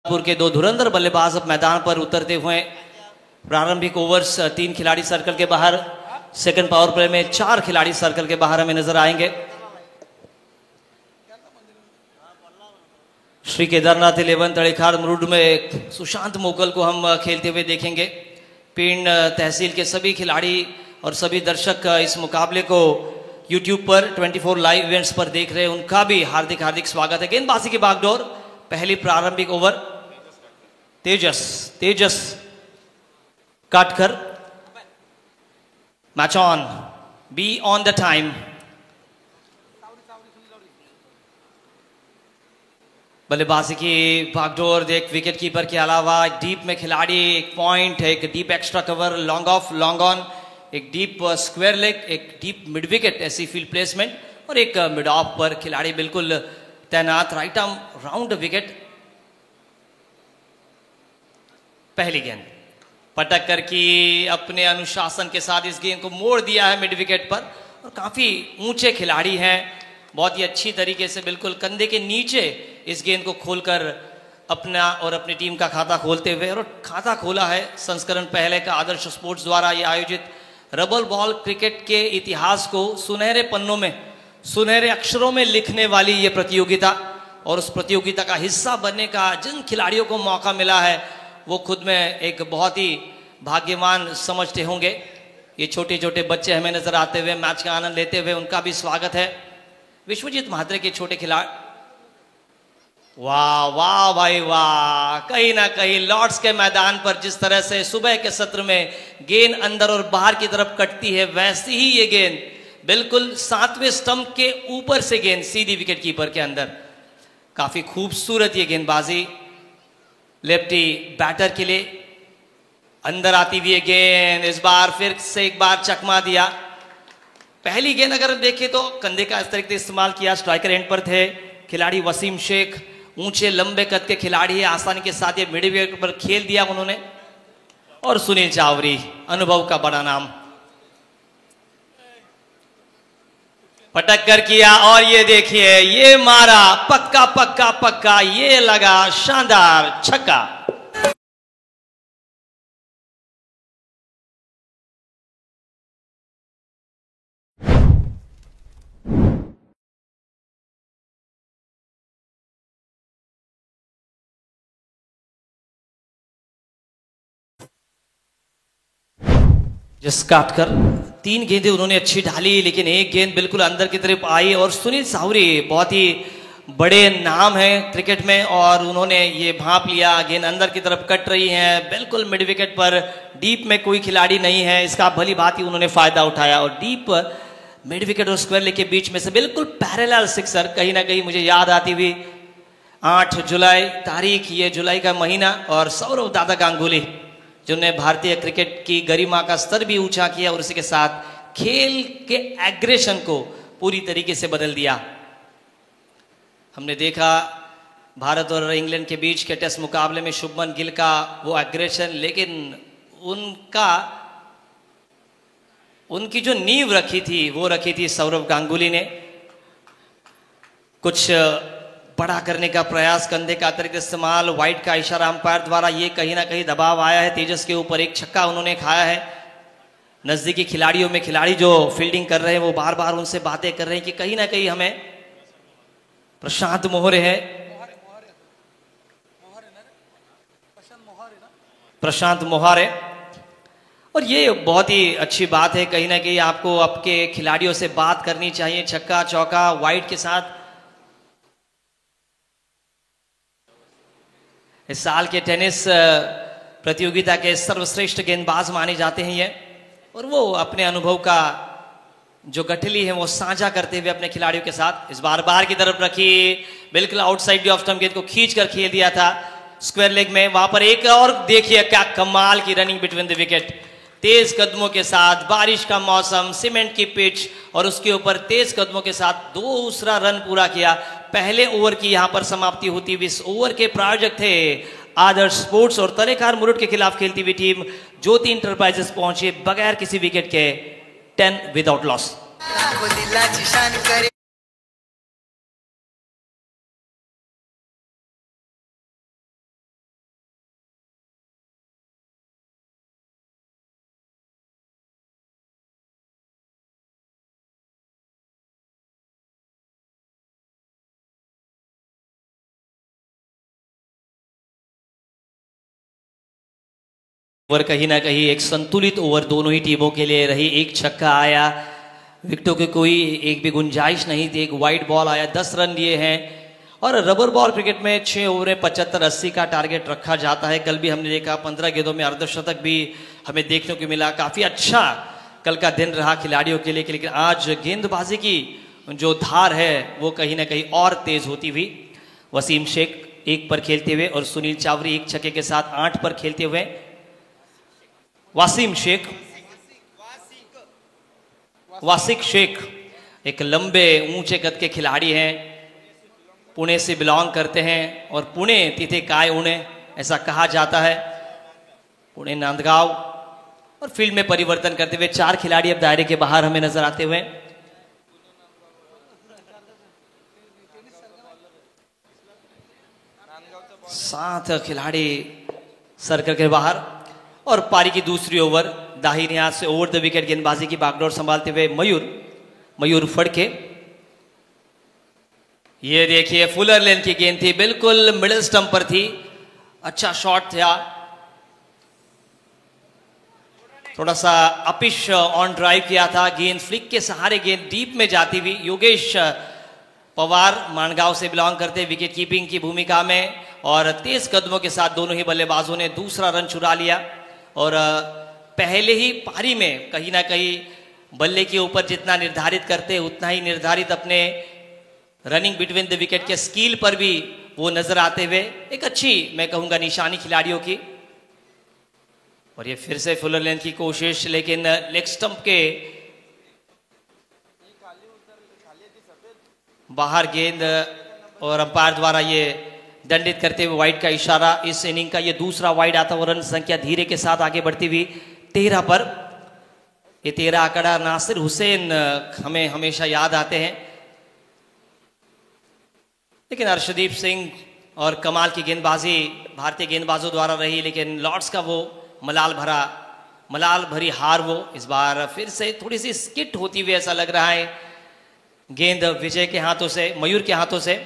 पुर के दो धुरंधर बल्लेबाज अब मैदान पर उतरते हुए प्रारंभिक ओवर्स 3 खिलाड़ी सर्कल के बाहर, सेकंड पावर प्ले में 4 खिलाड़ी सर्कल के बाहर हमें नजर आएंगे। श्री केदारनाथ 11 तड़ेखार मुरुड में सुशांत मोकल को हम खेलते हुए देखेंगे। पिंड तहसील के सभी खिलाड़ी और सभी दर्शक इस मुकाबले को YouTube पर 24 लाइव इवेंट्स पर देख रहे हैं, उनका भी हार्दिक हार्दिक स्वागत है। गेंदबाजी की बागडोर, पहली प्रारंभिक over, Tejas Katkar, match on, be on the time. बल्लेबाजी की बागडोर, एक विकेट कीपर के अलावा एक डीप में खिलाड़ी, एक पॉइंट, एक deep extra cover, long off, long on, एक डीप स्क्वायर लेग, एक डीप मिड विकेट, ऐसी फील्ड प्लेसमेंट और एक मिड ऑफ पर खिलाड़ी बिल्कुल तैनात, राइट आर्म राउंड विकेट। पहली गेंद पटक कर की अपने अनुशासन के साथ इस गेंद को मोड़ दिया है मिड विकेट पर, और काफी ऊंचे खिलाड़ी हैं, बहुत ही अच्छी तरीके से बिल्कुल कंधे के नीचे इस गेंद को खोलकर अपना और अपनी टीम का खाता खोलते हुए, और खाता खोला है संस्करण पहले का आदर्श स्पोर्ट्स द्वारा ये आयोजित रबल बॉल क्रिकेट के इतिहास को सुनहरे पन्नों में, सुनहरे अक्षरों में लिखने वाली ये प्रतियोगिता। और उस प्रतियोगिता का हिस्सा बनने का जिन खिलाड़ियों को मौका मिला है वो खुद में एक बहुत ही भाग्यवान समझते होंगे। ये छोटे छोटे बच्चे हमें नजर आते हुए मैच का आनंद लेते हुए, उनका भी स्वागत है। विश्वजीत महात्रे के छोटे खिलाड़ी, वाह वाह भाई वाह, कहीं ना कहीं लॉर्ड्स के मैदान पर जिस तरह से सुबह के सत्र में गेंद अंदर और बाहर की तरफ कटती है, वैसी ही ये गेंद बिल्कुल 7वें स्टंप के ऊपर से गेंद सीधी विकेट कीपर के अंदर। काफी खूबसूरत ये गेंदबाजी लेफ्टी बैटर के लिए, अंदर आती हुई गेंद, इस बार फिर से एक बार चकमा दिया। पहली गेंद अगर देखें तो कंधे का इस तरीके से इस्तेमाल किया, स्ट्राइकर एंड पर थे खिलाड़ी वसीम शेख, ऊंचे लंबे कद के खिलाड़ी है, आसानी के साथ ये मिड विकेट पर खेल दिया उन्होंने। और सुनील चावरी, अनुभव का बड़ा नाम, पटक कर किया, और ये देखिए ये मारा, पक्का पक्का पक्का, ये लगा शानदार छक्का। जिस काटकर 3 गेंदें उन्होंने अच्छी ढाली, लेकिन एक गेंद बिल्कुल अंदर की तरफ आई। और सुनील चावरी बहुत ही बड़े नाम हैं क्रिकेट में, और उन्होंने ये भांप लिया, गेंद अंदर की तरफ कट रही है, बिल्कुल मिड विकेट पर, डीप में कोई खिलाड़ी नहीं है, इसका भली भांति उन्होंने फायदा उठाया। और डीप मिड विकेट और स्क्वायर लेग के बीच में से बिल्कुल पैरेलल सिक्सर, कहीं ना कहीं मुझे याद आती हुई 8 जुलाई तारीख, ये जुलाई का महीना, और सौरव दादा गांगुली जिन्होंने भारतीय क्रिकेट की गरिमा का स्तर भी ऊंचा किया और उसी के साथ खेल के एग्रेशन को पूरी तरीके से बदल दिया। हमने देखा भारत और इंग्लैंड के बीच के टेस्ट मुकाबले में शुभमन गिल का वो एग्रेशन, लेकिन उनकी जो नींव रखी थी वो रखी थी सौरव गांगुली ने। कुछ बड़ा करने का प्रयास, कंधे का अतिरिक्त इस्तेमाल, वाइड का इशारा अंपायर द्वारा, ये कहीं ना कहीं दबाव आया है तेजस के ऊपर, एक छक्का उन्होंने खाया है। नजदीकी खिलाड़ियों में खिलाड़ी जो फील्डिंग कर रहे हैं वो बार बार उनसे बातें कर रहे हैं कि कहीं ना कहीं हमें, प्रशांत मोहरे है, प्रशांत मोहरे, और ये बहुत ही अच्छी बात है, कहीं ना कहीं आपको आपके खिलाड़ियों से बात करनी चाहिए। छक्का चौका वाइड के साथ इस साल के टेनिस प्रतियोगिता के सर्वश्रेष्ठ गेंदबाज माने जाते हैं ये, और वो अपने अनुभव का जो गठली है वो साझा करते हुए अपने खिलाड़ियों के साथ। इस बार बाहर की तरफ रखी, बिल्कुल आउटसाइड ऑफ स्टंप गेंद को खींच कर खेल दिया था स्क्वायर लेग में। वहां पर एक और देखिए क्या कमाल की रनिंग बिटवीन द विकेट, तेज कदमों के साथ, बारिश का मौसम, सीमेंट की पिच, और उसके ऊपर तेज कदमों के साथ दूसरा रन पूरा किया। पहले ओवर की यहां पर समाप्ति होती हुई, इस ओवर के प्रायोजक थे आदर्श स्पोर्ट्स, और तलेखार मुरुड के खिलाफ खेलती हुई टीम ज्योति इंटरप्राइजेस पहुंची बगैर किसी विकेट के 10 विदाउट लॉस। ओवर कहीं ना कहीं एक संतुलित ओवर दोनों ही टीमों के लिए रही। एक छक्का आया, विकेटों की कोई एक भी गुंजाइश नहीं थी। एक वाइड बॉल आया, 10 रन लिए हैं। और रबर बॉल क्रिकेट में 6 ओवर में 75-80 का टारगेट रखा जाता है। कल भी हमने देखा 15 गेंदों में अर्धशतक भी हमें देखने को मिला। काफी अच्छा कल का दिन रहा खिलाड़ियों के लिए, लेकिन आज गेंदबाजी की जो धार है वो कहीं ना कहीं और तेज होती हुई। वसीम शेख 1 पर खेलते हुए और सुनील चावरी 1 छक्के के साथ 8 पर खेलते हुए। वासिक शेख एक लंबे ऊंचे कद के खिलाड़ी हैं, पुणे से बिलोंग करते हैं और पुणे तिथे काय उणे ऐसा कहा जाता है। पुणे नांदगांव। और फील्ड में परिवर्तन करते हुए 4 खिलाड़ी अब दायरे के बाहर हमें नजर आते हुए। सात खिलाड़ी सर्कल के बाहर। और पारी की दूसरी ओवर दाहिने हाथ से ओवर द विकेट गेंदबाजी की बागडोर संभालते हुए मयूर फड़के। ये देखिए फुलर लेन की गेंद थी, बिल्कुल मिडिल स्टंप पर थी। अच्छा शॉट था, थोड़ा सा अपिश ऑन ड्राइव किया था। गेंद फ्लिक के सहारे गेंद डीप में जाती हुई। योगेश पवार मानगांव से बिलोंग करते विकेट कीपिंग की भूमिका में और तेज कदमों के साथ दोनों ही बल्लेबाजों ने दूसरा रन चुरा लिया। और पहले ही पारी में कहीं ना कहीं बल्ले के ऊपर जितना निर्धारित करते उतना ही निर्धारित अपने रनिंग बिटवीन द विकेट के स्किल पर भी वो नजर आते हुए एक अच्छी मैं कहूंगा निशानी खिलाड़ियों की। और ये फिर से फुलर लेंथ की कोशिश, लेकिन लेग स्टंप के बाहर गेंद और अंपायर द्वारा ये दंडित करते हुए वाइड का इशारा। इस इनिंग का ये दूसरा वाइड आता हुआ। रन संख्या धीरे के साथ आगे बढ़ती हुई 13 पर। ये 13 आंकड़ा नासिर हुसैन हमें हमेशा याद आते हैं, लेकिन अर्शदीप सिंह और कमाल की गेंदबाजी भारतीय गेंदबाजों द्वारा रही। लेकिन लॉर्ड्स का वो मलाल भरी हार वो इस बार फिर से थोड़ी सी स्किट होती हुई ऐसा लग रहा है। गेंद विजय के हाथों से, मयूर के हाथों से।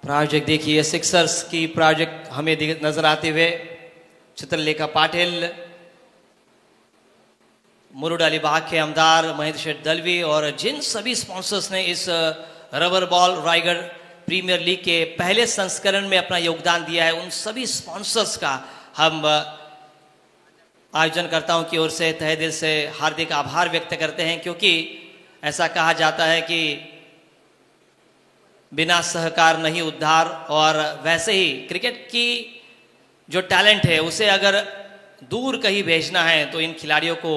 प्रायोजक देखिए सिक्सर्स की प्रायोजक हमें नजर आते हुए चित्रलेखा पाटिल, मुरुड अलीबाग के आमदार महेंद्र शेठ दलवी और जिन सभी स्पॉन्सर्स ने इस rubber ball Raigad premier league के पहले संस्करण में अपना योगदान दिया है, उन सभी स्पॉन्सर्स का हम आयोजनकर्ताओं की ओर से तहे दिल से हार्दिक आभार व्यक्त करते हैं। क्योंकि ऐसा कहा जाता है कि बिना सहकार नहीं उद्धार, और वैसे ही क्रिकेट की जो टैलेंट है उसे अगर दूर कहीं भेजना है तो इन खिलाड़ियों को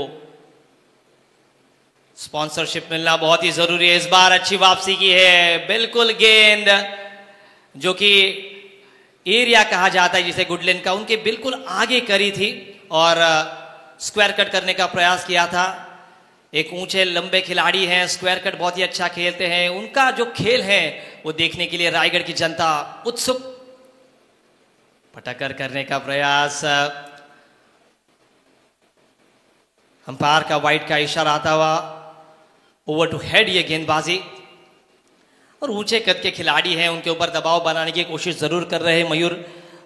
स्पॉन्सरशिप मिलना बहुत ही जरूरी है। इस बार अच्छी वापसी की है, बिल्कुल गेंद जो कि एरिया कहा जाता है जिसे गुडलैंड का, उनके बिल्कुल आगे करी थी और स्क्वायर कट करने का प्रयास किया था। एक ऊंचे लंबे खिलाड़ी हैं, स्क्वायर कट बहुत ही अच्छा खेलते हैं। उनका जो खेल है वो देखने के लिए रायगढ़ की जनता उत्सुक। पटकर करने का प्रयास, अंपायर का वाइड का इशारा आता हुआ ओवर टू हेड ये गेंदबाजी। और ऊंचे कद के खिलाड़ी हैं, उनके ऊपर दबाव बनाने की कोशिश जरूर कर रहे हैं मयूर।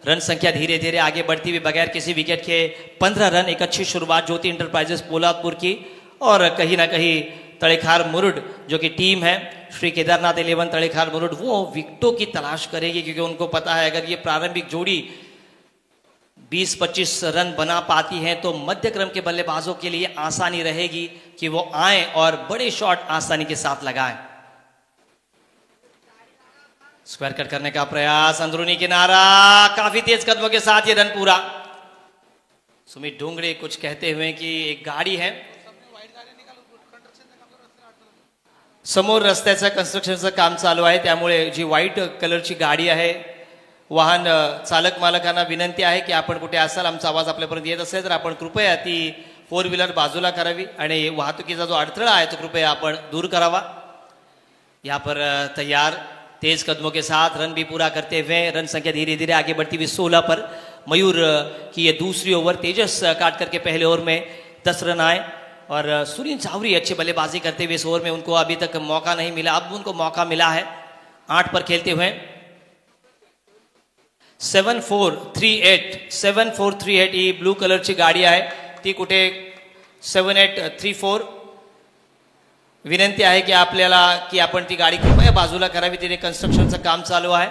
रन संख्या धीरे धीरे आगे बढ़ती हुई बगैर किसी विकेट के 15 रन। एक अच्छी शुरुआत ज्योति इंटरप्राइजेस पोलादपुर की। और कहीं ना कहीं तड़ेखार मुरुड जो कि टीम है श्री केदारनाथ 11 तड़ेखार मुरुड, वो विकेटों की तलाश करेगी, क्योंकि उनको पता है अगर ये प्रारंभिक जोड़ी 20-25 रन बना पाती है तो मध्य क्रम के बल्लेबाजों के लिए आसानी रहेगी कि वो आए और बड़े शॉट आसानी के साथ लगाएं। स्क्वायर कट करने का प्रयास, अंदरूनी किनारा, काफी तेज कदमों के साथ ये रन पूरा। सुमित डोंगरे कुछ कहते हुए कि एक गाड़ी है समोर रस्त्याचं कन्स्ट्रक्शनचं काम चालू आहे, त्यामुळे जी व्हाईट कलरची गाडी आहे, वाहन चालक मालकांना विनंती आहे की आपण कुठे असाल, आमचा आवाज आपल्यापर्यंत येत असेल तर आपण कृपया ती 4 व्हीलर बाजूला करावी आणि वाहतुकीचा जो अडथळा आहे तो कृपया आपण दूर करावा। यहाँ पर तैयार तेज कदमों के साथ रन भी पूरा करते हुए रन संख्या धीरे धीरे आगे बढ़ती हुई 16 पर। मयूर की ये दूसरी ओवर तेजस काट करके पहले ओवर में 10 रन आए और सुनील चावरी अच्छी बल्लेबाजी करते हुए इस ओवर में उनको अभी तक मौका नहीं मिला, अब उनको मौका मिला है 8 पर खेलते हुए। 7438 ही ब्लू कलरची गाडी आहे ती कुठे 7834 विनंती आहे की आपल्याला की आपण ती गाडी कृपया बाजूला करावी तिथे कंस्ट्रक्शनचं काम चालू आहे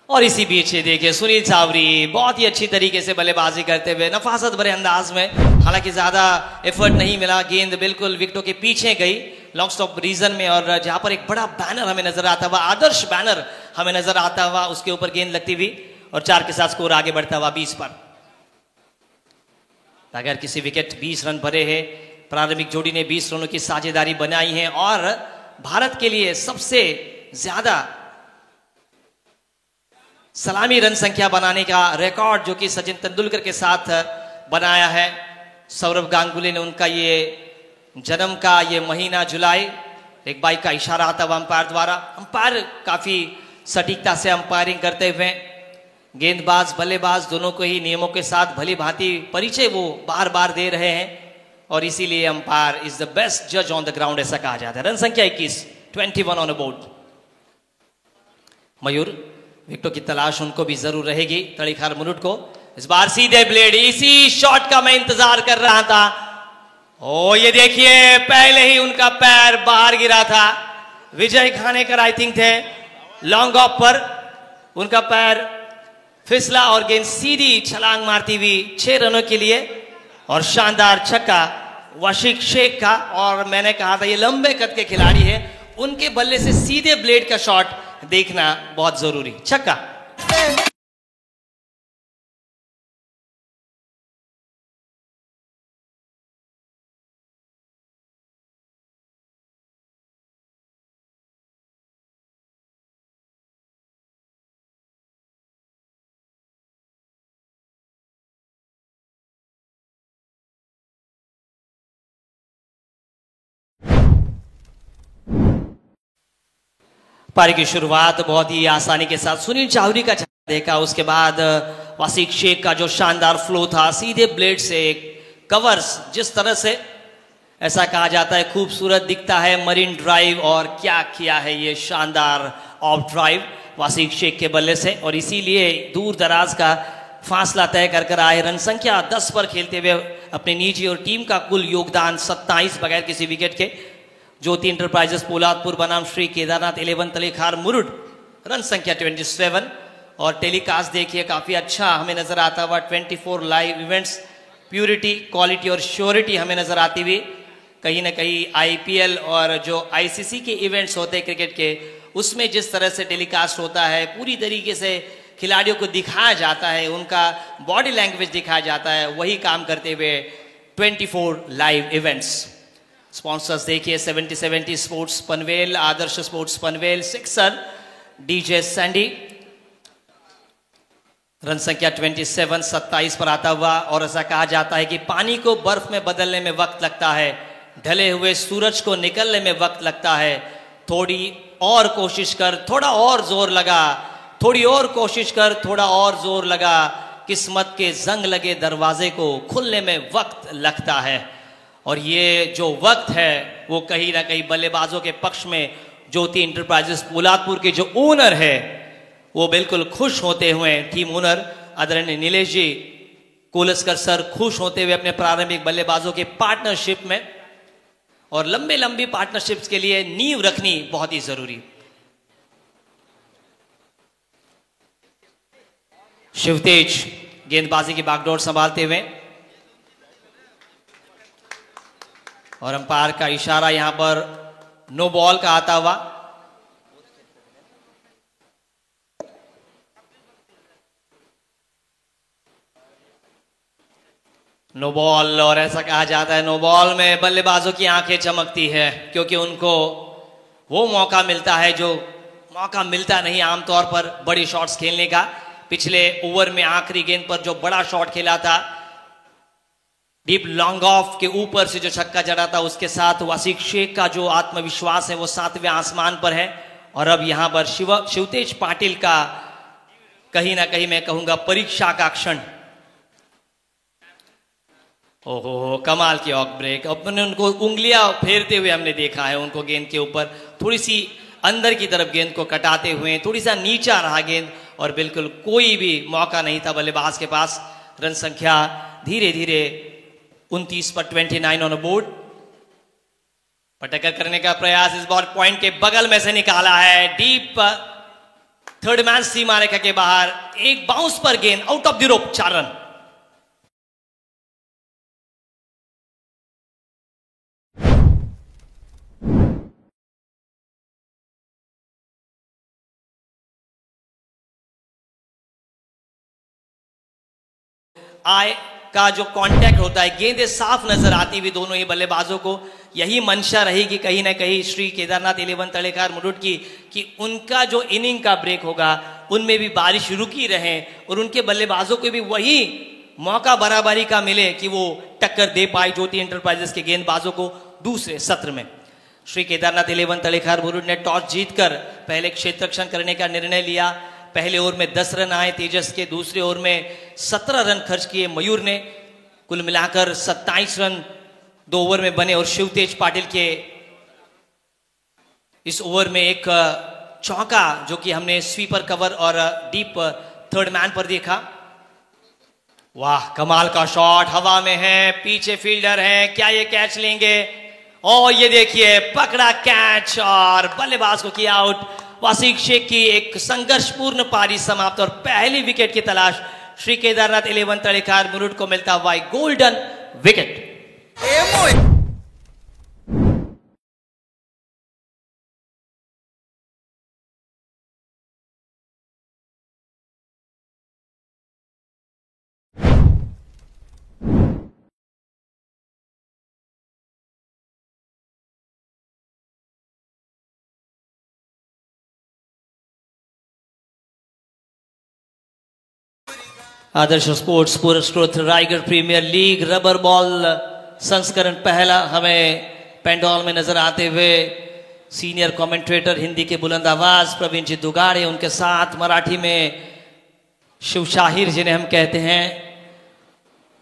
और इसी बीच ये देखिए सुनील छावरी बहुत ही अच्छी तरीके से बल्लेबाजी करते हुए नफासत भरे अंदाज में हालांकि ज्यादा एफर्ट नहीं मिला गेंद बिल्कुल विकेटों के पीछे गई लॉन्ग स्टॉप रीजन में और जहां पर एक बड़ा बैनर हमें नजर आता हुआ आदर्श बैनर हमें नजर आता हुआ उसके ऊपर गेंद लगती हुई और 4 के साथ स्कोर आगे बढ़ता हुआ 20 पर अगर किसी विकेट 20 रन भरे हैं प्रारंभिक जोड़ी ने 20 रनों की साझेदारी बनाई है और भारत के लिए सबसे ज्यादा सलामी रन संख्या बनाने का रिकॉर्ड जो कि सचिन तेंदुलकर के साथ बनाया है सौरव गांगुली ने उनका ये जन्म का ये महीना जुलाई एक बाइक का इशारा आता हुआ अंपायर द्वारा अंपायर काफी सटीकता से अंपायरिंग करते हुए गेंदबाज बल्लेबाज दोनों को ही नियमों के साथ भली भांति परिचय वो बार बार दे रहे हैं और इसीलिए अंपायर इज द बेस्ट जज ऑन द ग्राउंड ऐसा कहा जाता है रन संख्या 21 ऑन अ बोर्ड मयूर विकेटों की तलाश उनको भी जरूर रहेगी तड़ीखार मुरुट को इस बार सीधे ब्लेड इसी शॉट का मैं इंतजार कर रहा था ओ ये देखिए पहले ही उनका पैर बाहर गिरा था विजय खानेकर आई थिंक थे लॉन्ग ऑफ पर उनका पैर फिसला और गेंद सीधी छलांग मारती हुई 6 रनों के लिए और शानदार छक्का वाशिक शेख का और मैंने कहा था ये लंबे कद के खिलाड़ी है उनके बल्ले से सीधे ब्लेड का शॉट देखना बहुत जरूरी छक्का पारी की शुरुआत बहुत ही आसानी के साथ सुनील चावरी का देखा उसके बाद वासिक शेख का जो शानदार फ्लो था सीधे ब्लेड से कवर्स जिस तरह से ऐसा कहा जाता है खूबसूरत दिखता है मरीन ड्राइव और क्या किया है ये शानदार ऑफ ड्राइव वासिक शेख के बल्ले से और इसीलिए दूर दराज का फासला तय कर कर आए रन संख्या 10 पर खेलते हुए अपने निजी और टीम का कुल योगदान 27 बगैर किसी विकेट के ज्योति इंटरप्राइजेस पोलादपुर बनाम श्री केदारनाथ 11 तलेखार मुरुड रन संख्या 27 और टेलीकास्ट देखिए काफी अच्छा हमें नजर आता हुआ 24 लाइव इवेंट्स प्यूरिटी क्वालिटी और श्योरिटी हमें नजर आती हुई कहीं ना कहीं आईपीएल और जो आईसीसी के इवेंट्स होते हैं क्रिकेट के उसमें जिस तरह से टेलीकास्ट होता है पूरी तरीके से खिलाड़ियों को दिखाया जाता है उनका बॉडी लैंग्वेज दिखाया जाता है वही काम करते हुए 24 लाइव इवेंट्स स्पॉन्सर्स देखिए 70 sports Panvel Adarsh sports Panvel sixer DJ Sandy run संख्या 27 पर आता हुआ और ऐसा कहा जाता है कि पानी को बर्फ में बदलने में वक्त लगता है ढले हुए सूरज को निकलने में वक्त लगता है थोड़ी और कोशिश कर थोड़ा और जोर लगा थोड़ी और कोशिश कर थोड़ा और जोर लगा किस्मत के जंग लगे दरवाजे को खुलने में वक्त लगता है और ये जो वक्त है वो कहीं ना कहीं बल्लेबाजों के पक्ष में ज्योति इंटरप्राइजेस पोलादपुर के जो ओनर है वो बिल्कुल खुश होते हुए टीम ओनर आदरणीय नीलेश जी कोलस्कर सर खुश होते हुए अपने प्रारंभिक बल्लेबाजों के पार्टनरशिप में और लंबी पार्टनरशिप्स के लिए नींव रखनी बहुत ही जरूरी शिवतेज गेंदबाजी की बागडोर संभालते हुए और अंपायर का इशारा यहां पर नो बॉल का आता हुआ नो बॉल और ऐसा कहा जाता है नो बॉल में बल्लेबाजों की आंखें चमकती है क्योंकि उनको वो मौका मिलता है जो मौका मिलता नहीं आमतौर पर बड़ी शॉट्स खेलने का पिछले ओवर में आखिरी गेंद पर जो बड़ा शॉट खेला था डीप लॉन्ग ऑफ के ऊपर से जो छक्का जड़ा था उसके साथ वासिक शेख का जो आत्मविश्वास है वो 7वें आसमान पर है और अब यहां पर शिवतेज पाटिल का कहीं ना कहीं मैं कहूंगा परीक्षा का क्षण ओहो कमाल की ऑफ ब्रेक अपने उनको उंगलियां फेरते हुए हमने देखा है उनको गेंद के ऊपर थोड़ी सी अंदर की तरफ गेंद को कटाते हुए थोड़ी सा नीचा रहा गेंद और बिल्कुल कोई भी मौका नहीं था बल्लेबाज के पास। रन संख्या धीरे धीरे 29 पर 29 ऑन बोर्ड। पटकर करने का प्रयास, इस बॉल पॉइंट के बगल में से निकाला है, डीप थर्ड मैन सीमा रेखा के बाहर, एक बाउंस पर गेंद out of the rope, 4 run. I का जो कांटेक्ट होता है, गेंदें साफ नजर आती हुई दोनों ही बल्लेबाजों को, यही मंशा रही कि कहीं ना कहीं श्री केदारनाथ 11 तड़ेकार मुरुड की कि उनका जो इनिंग का ब्रेक होगा उनमें भी बारिश रुकी रहे और उनके बल्लेबाजों को भी वही मौका बराबरी का मिले कि वो टक्कर दे पाए ज्योति एंटरप्राइजेस के गेंदबाजों को। दूसरे सत्र में श्री केदारनाथ 11 तड़ेकार मुरुड ने टॉस जीतकर पहले क्षेत्ररक्षण करने का निर्णय लिया। पहले ओवर में 10 रन आए तेजस के, दूसरे ओवर में 17 रन खर्च किए मयूर ने, कुल मिलाकर 27 रन 2 ओवर में बने और शिवतेज पाटिल के इस ओवर में एक चौका जो कि हमने स्वीपर कवर और डीप थर्ड मैन पर देखा। वाह, कमाल का शॉट, हवा में है, पीछे फील्डर है, क्या ये कैच लेंगे? और ये देखिए पकड़ा कैच और बल्लेबाज को किया आउट। वासिक शेख की एक संघर्षपूर्ण पारी समाप्त और पहली विकेट की तलाश श्री केदारनाथ 11 तड़ेकार मुरुड को मिलता हुआ गोल्डन विकेट। आदर्श स्पोर्ट्स पुरस्कृत Raigarh premier league rubber ball संस्करण पहला हमें पेंडोल में नजर आते हुए सीनियर कमेंटेटर हिंदी के बुलंद आवाज प्रवीण जी दुगाड़े, उनके साथ मराठी में शिव शाहिर जिन्हें हम कहते हैं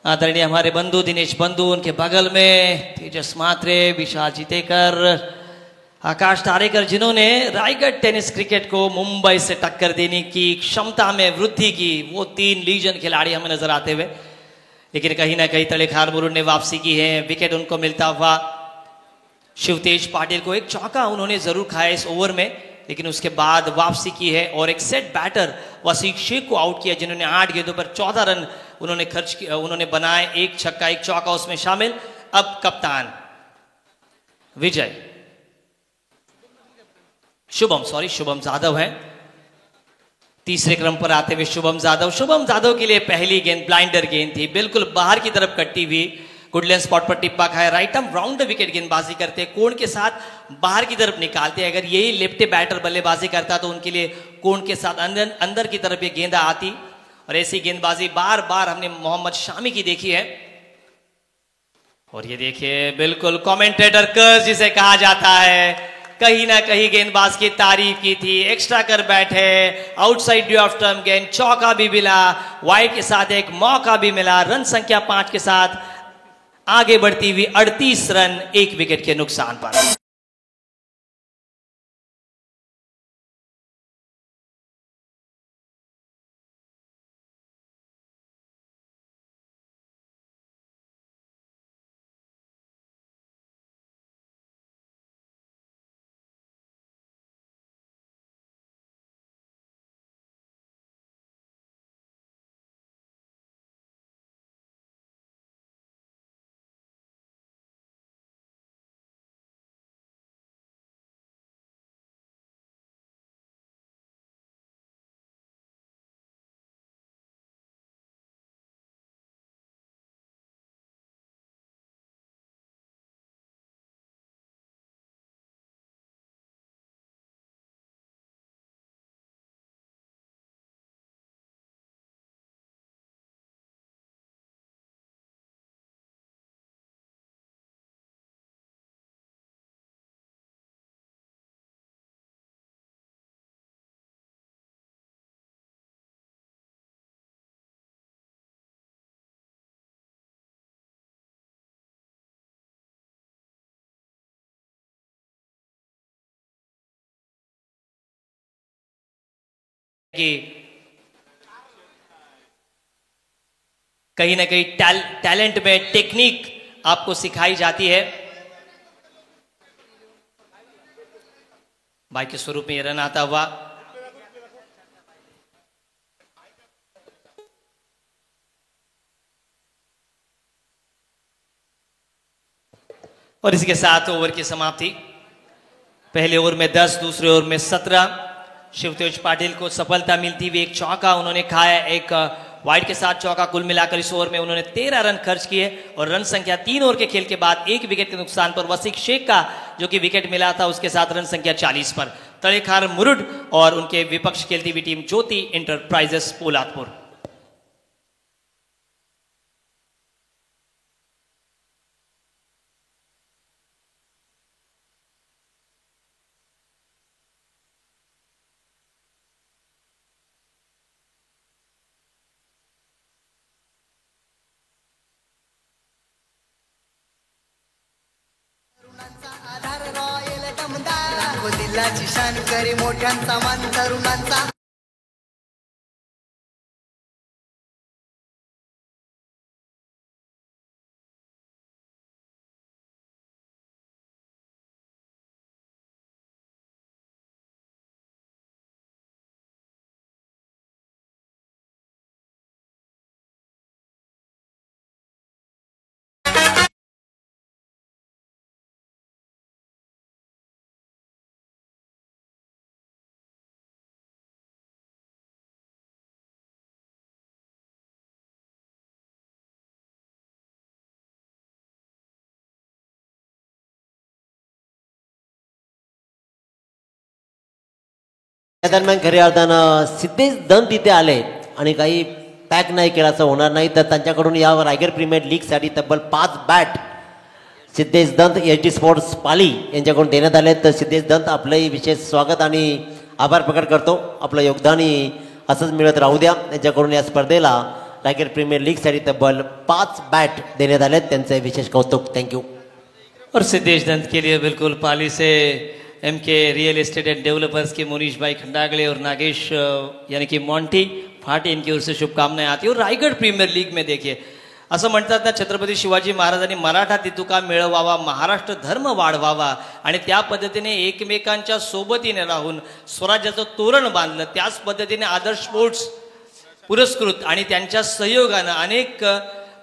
आदरणीय हमारे बंधु दिनेश बंधु, उनके बगल में तेजस मात्रे, विशाल जीतेकर, आकाश तारेकर, जिन्होंने रायगढ़ टेनिस क्रिकेट को मुंबई से टक्कर देने की क्षमता में वृद्धि की, वो 3 लीजेंड खिलाड़ी हमें नजर आते हुए। लेकिन कहीं ना कहीं तड़ेखार मुरुड ने वापसी की है, विकेट उनको मिलता हुआ। शिवतेज पाटिल को एक चौका उन्होंने जरूर खाया इस ओवर में, लेकिन उसके बाद वापसी की है और एक सेट बैटर वसीक शेख को आउट किया, जिन्होंने 8 गेंदों पर 14 रन उन्होंने खर्च किया, उन्होंने बनाए, एक छक्का एक चौका उसमें शामिल। अब कप्तान विजय शुभम जादव हैं तीसरे क्रम पर आते हुए। शुभम जादव के लिए पहली गेंद ब्लाइंडर गेंद थी, बिल्कुल बाहर की तरफ कट्टी हुई, गुडलैंड स्पॉट पर टिप्पा खाया, राइट आर्म राउंड विकेट गेंदबाजी करते, कोण के साथ बाहर की तरफ निकालते। अगर यही लेफ्ट बैटर बल्लेबाजी करता तो उनके लिए कोण के साथ अंदर की तरफ ये गेंदा आती और ऐसी गेंदबाजी बार बार हमने मोहम्मद शामी की देखी है। और ये देखिए बिल्कुल कमेंटेटर कर्स जिसे कहा जाता है, कहीं ना कहीं गेंदबाज की तारीफ की थी, एक्स्ट्रा कर बैठे, आउटसाइड ड्यू ऑफ टर्म गेंद, चौका भी मिला, वाइड के साथ एक मौका भी मिला। रन संख्या 5 के साथ आगे बढ़ती हुई 38 रन 1 विकेट के नुकसान पर। कि कहीं ना कहीं टैलेंट में टेक्निक आपको सिखाई जाती है। भाई के स्वरूप में यह रन आता हुआ, और इसके साथ ओवर की समाप्ति। पहले ओवर में 10, दूसरे ओवर में 17 शिवतेज पाटिल को सफलता मिलती हुई एक चौका उन्होंने खाया, एक वाइड के साथ चौका। कुल मिलाकर इस ओवर में उन्होंने 13 रन खर्च किए और रन संख्या 3 ओवर के खेल के बाद 1 विकेट के नुकसान पर वसीक शेख का जो कि विकेट मिला था उसके साथ रन संख्या 40 पर तड़ेखार मुरुड और उनके विपक्ष खेलती हुई टीम ज्योति इंटरप्राइजेस पोलादपुर। दिलाची शान करी मोठ्यांचा मान तरुणांचा। त्या दरम्यान खऱ्या अर्थानं सिद्धेश दंत इथे आले आणि काही पॅक नाही केला असं होणार नाही, तर त्यांच्याकडून या रायगड प्रीमियर लीगसाठी तब्बल 5 बॅट सिद्धेश दंत एच.डी. स्पोर्ट्स पाली यांच्याकडून देण्यात आले. तर सिद्धेश दंत आपलंही विशेष स्वागत आणि आभार प्रकट करतो. आपलं योगदानही असंच मिळत राहू द्या. त्यांच्याकडून या स्पर्धेला रायगड प्रीमियर लीगसाठी तब्बल 5 बॅट देण्यात आले, त्यांचे विशेष कौतुक. थँक्यू. और सिद्धेश दंत के लिए बिल्कुल पाली से MK real estate and developers के मुनीश भाई खंडागले और नागेश यानी कि मॉन्टी फाटे इनकी ओर से शुभकामनाएं आती है. और रायगड प्रीमियर लीग में देखिए असं म्हणतात ना, छत्रपती शिवाजी महाराजांनी मराठा तितुका मिळवावा, महाराष्ट्र धर्म वाढवावा आणि त्या पद्धतीने एकमेकांच्या सोबतीने राहून स्वराज्याचं तोरण बांधलं. त्याच पद्धतीने आदर्श स्पोर्ट्स पुरस्कृत आणि त्यांच्या सहयोगानं अनेक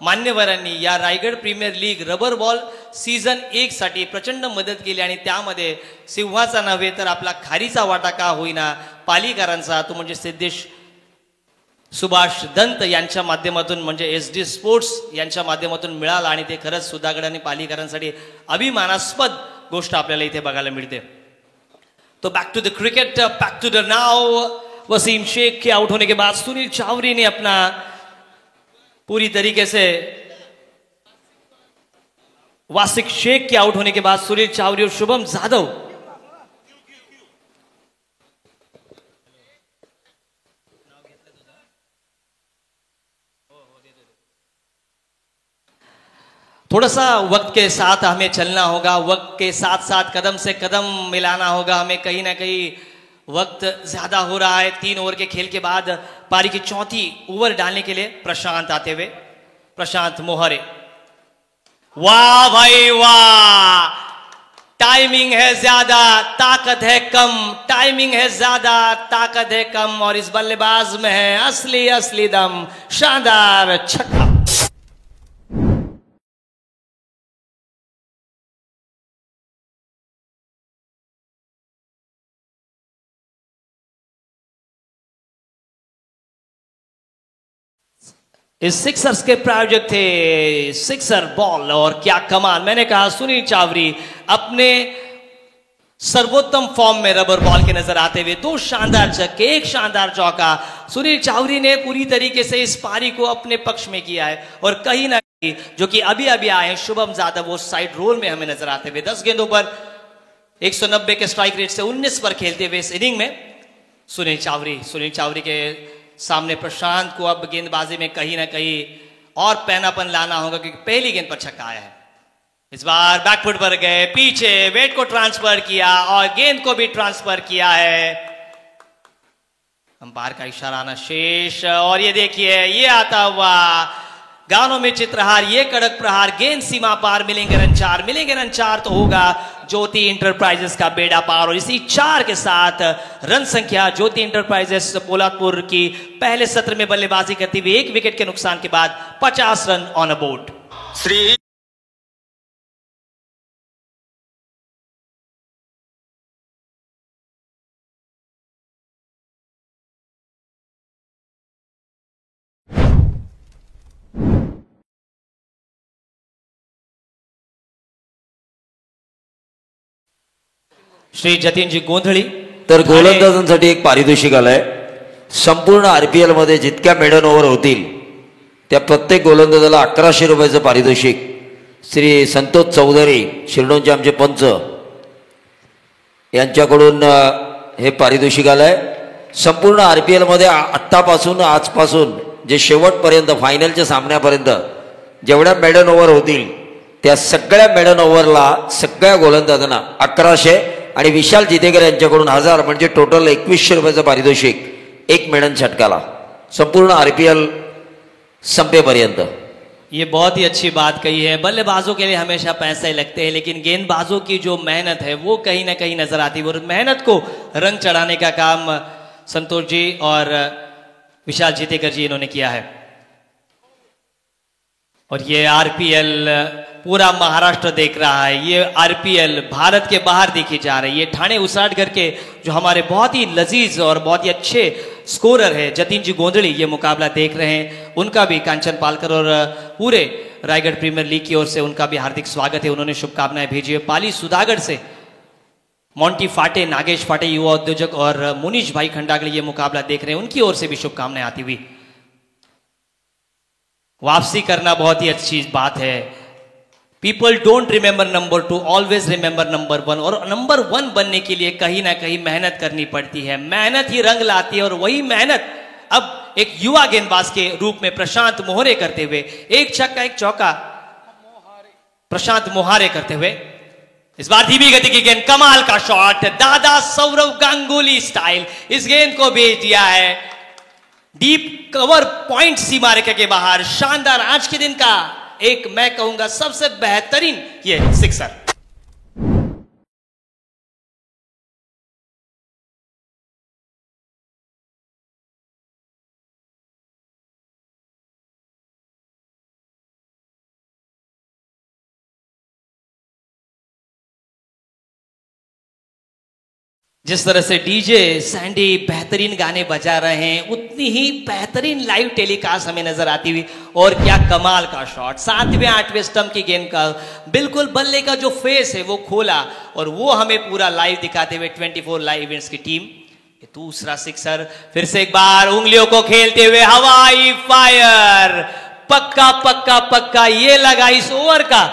मान्यवरांनी या Raigad premier league rubber ball season 1 साठी प्रचंड मदत केली आणि त्यामध्ये सिंहाचा नव्हे तर आपला खारीचा वाटा का होईना पालीकरांचा तो म्हणजे सिद्धेश सुभाष दंत यांच्या माध्यमातून म्हणजे एच.डी. स्पोर्ट्स यांच्या माध्यमातून मिळाला आणि ते खरंच सुधागड आणि पालीकरांसाठी अभिमानास्पद गोष्ट आपल्याला इथे बघायला मिळते. तो back to the cricket, back to the now. Wasim Shaikh के आउट होने के बाद सुनील चावरी ने अपना पूरी तरीके से वासिक शेख के आउट होने के बाद सुनील चावरी और शुभम जाधव थोड़ा सा वक्त के साथ हमें चलना होगा, वक्त के साथ साथ कदम से कदम मिलाना होगा. हमें कहीं ना कहीं वक्त ज्यादा हो रहा है. 3 ओवर के खेल के बाद पारी की चौथी ओवर डालने के लिए प्रशांत आते हुए. प्रशांत मोहरे, वाह भाई वाह. टाइमिंग है ज्यादा, ताकत है कम. टाइमिंग है ज्यादा, ताकत है कम. और इस बल्लेबाज में है असली असली दम. शानदार छक्का. इस सिक्सर्स के प्रायोजक थे सिक्सर बॉल. और क्या कमाल, मैंने कहा सुनील चावरी अपने सर्वोत्तम फॉर्म में रबर बॉल के नजर आते हुए 2 शानदार छक्के, 1 शानदार चौका. सुनील चावरी ने पूरी तरीके से इस पारी को अपने पक्ष में किया है. और कहीं ना कहीं जो कि अभी अभी आए हैं शुभम जाधव, वो साइड रोल में हमें नजर आते हुए 10 गेंदों पर 190 के स्ट्राइक रेट से 19 पर खेलते हुए इस इनिंग में सुनील चावरी के सामने प्रशांत को अब गेंदबाजी में कहीं ना कहीं और पैनापन लाना होगा क्योंकि पहली गेंद पर छक्का आया है. इस बार बैकफुट पर गए, पीछे वेट को ट्रांसफर किया और गेंद को भी ट्रांसफर किया है. अंपायर का इशारा आना शेष, और ये देखिए ये आता हुआ गानों में चित्रहार, ये कड़क प्रहार, गेंद सीमा पार, मिलेंगे रन चार तो होगा ज्योति इंटरप्राइजेस का बेड़ा पार। और इसी 4 के साथ रन संख्या ज्योति इंटरप्राइजेस पोलादपुर की पहले सत्र में बल्लेबाजी करती हुई 1 विकेट के नुकसान के बाद 50 run on a board. Shri Shri Jatinji Gondhali. तर गोलंदाजांसाठी एक पारितोषिक आलंय। संपूर्ण आरपीएल मध्ये जितक्या मेडन ओव्हर होतील त्या प्रत्येक गोलंदाजाला 1100 रुपयाचं पारितोषिक श्री संतोष चौधरी शिरडोनचे आमचे पंच यांच्याकडून हे पारितोषिक आलंय। संपूर्ण आरपीएल मध्ये आत्तापासून आजपासून जे शेवटपर्यंत फायनलच्या सामन्यापर्यंत जेवढ्या मेडन ओव्हर होतील त्या सगळ्या मेडन ओव्हरला सगळ्या गोलंदाजांना 1100 आणि विशाल जितेकर यांच्याकडून 1000 म्हणजे टोटल 2100 रुपयाचं पारितोषिक एक मेडन षटकाला संपूर्ण आरपीएल संपेपर्यंत। ये बहुत ही अच्छी बात कही है। बल्लेबाजों के लिए हमेशा पैसे लगते हैं, लेकिन गेंदबाजों की जो मेहनत है वो कहीं ना कहीं नजर आती है, और मेहनत को रंग चढ़ाने का काम संतोष जी और विशाल जितेकर जी इन्होंने किया है। और ये आरपीएल पूरा महाराष्ट्र देख रहा है, ये आरपीएल भारत के बाहर देखी जा रही है। ये ठाणे उसाटगर के जो हमारे बहुत ही लजीज और बहुत ही अच्छे स्कोरर है जतीन जी गोंधड़ी ये मुकाबला देख रहे हैं। उनका भी कांचन पालकर और पूरे रायगढ़ प्रीमियर लीग की ओर से उनका भी हार्दिक स्वागत है। उन्होंने शुभकामनाएं भेजी है। पाली सुधागढ़ से मोंटी फाटे, नागेश फाटे युवा उद्योजक और मुनीश भाई खंडागड़ ये मुकाबला देख रहे हैं, उनकी ओर से भी शुभकामनाएं आती हुई। वापसी करना बहुत ही अच्छी बात है। People don't remember number 2, always remember number 1। और नंबर 1 बनने के लिए कहीं ना कहीं मेहनत करनी पड़ती है, मेहनत ही रंग लाती है। और वही मेहनत अब एक युवा गेंदबाज के रूप में प्रशांत मोहरे करते हुए, एक छक्का एक चौका प्रशांत मोहरे करते हुए, इस बार धीमी गति की गेंद, कमाल का शॉट, दादा सौरव गांगुली स्टाइल, इस गेंद को भेज दिया है डीप कवर पॉइंट सीमा रेखा के बाहर। शानदार आज के दिन का एक मैं कहूंगा सबसे बेहतरीन ये सिक्सर। जिस तरह से डीजे सैंडी बेहतरीन गाने बजा रहे हैं, उतनी ही बेहतरीन लाइव टेलीकास्ट हमें नजर आती हुई। और क्या कमाल का शॉट, 7वें 8वें स्टंप की गेंद का बिल्कुल बल्ले का जो फेस है वो खोला, और वो हमें पूरा लाइव दिखाते हुए 24 लाइव इवेंट्स की टीम। दूसरा सिक्सर, फिर से एक बार उंगलियों को खेलते हुए हवाई फायर, पक्का पक्का पक्का, ये लगा इस ओवर का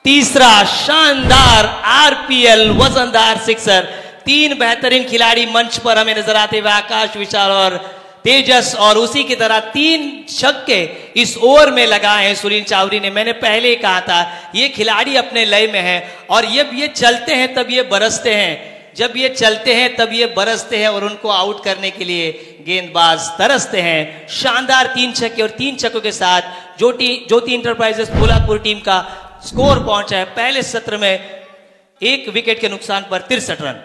तीसरा शानदार आरपीएल वजनदार सिक्सर। 3 बेहतरीन खिलाड़ी मंच पर हमें नजर आते हुए, आकाश, विशाल और तेजस, और उसी की तरह 3 छक्के इस ओवर में लगाए हैं सुनील चावरी ने। मैंने पहले ही कहा था ये खिलाड़ी अपने लय में है, और जब ये चलते हैं तब ये बरसते हैं, जब ये चलते हैं तब ये बरसते हैं, और उनको आउट करने के लिए गेंदबाज तरसते हैं। शानदार 3 छक्के और 3 छक्कों के साथ ज्योति इंटरप्राइजेस पोलादपुर टीम का स्कोर पहुंचा है पहले सत्र में 1 विकेट के नुकसान पर 63 रन।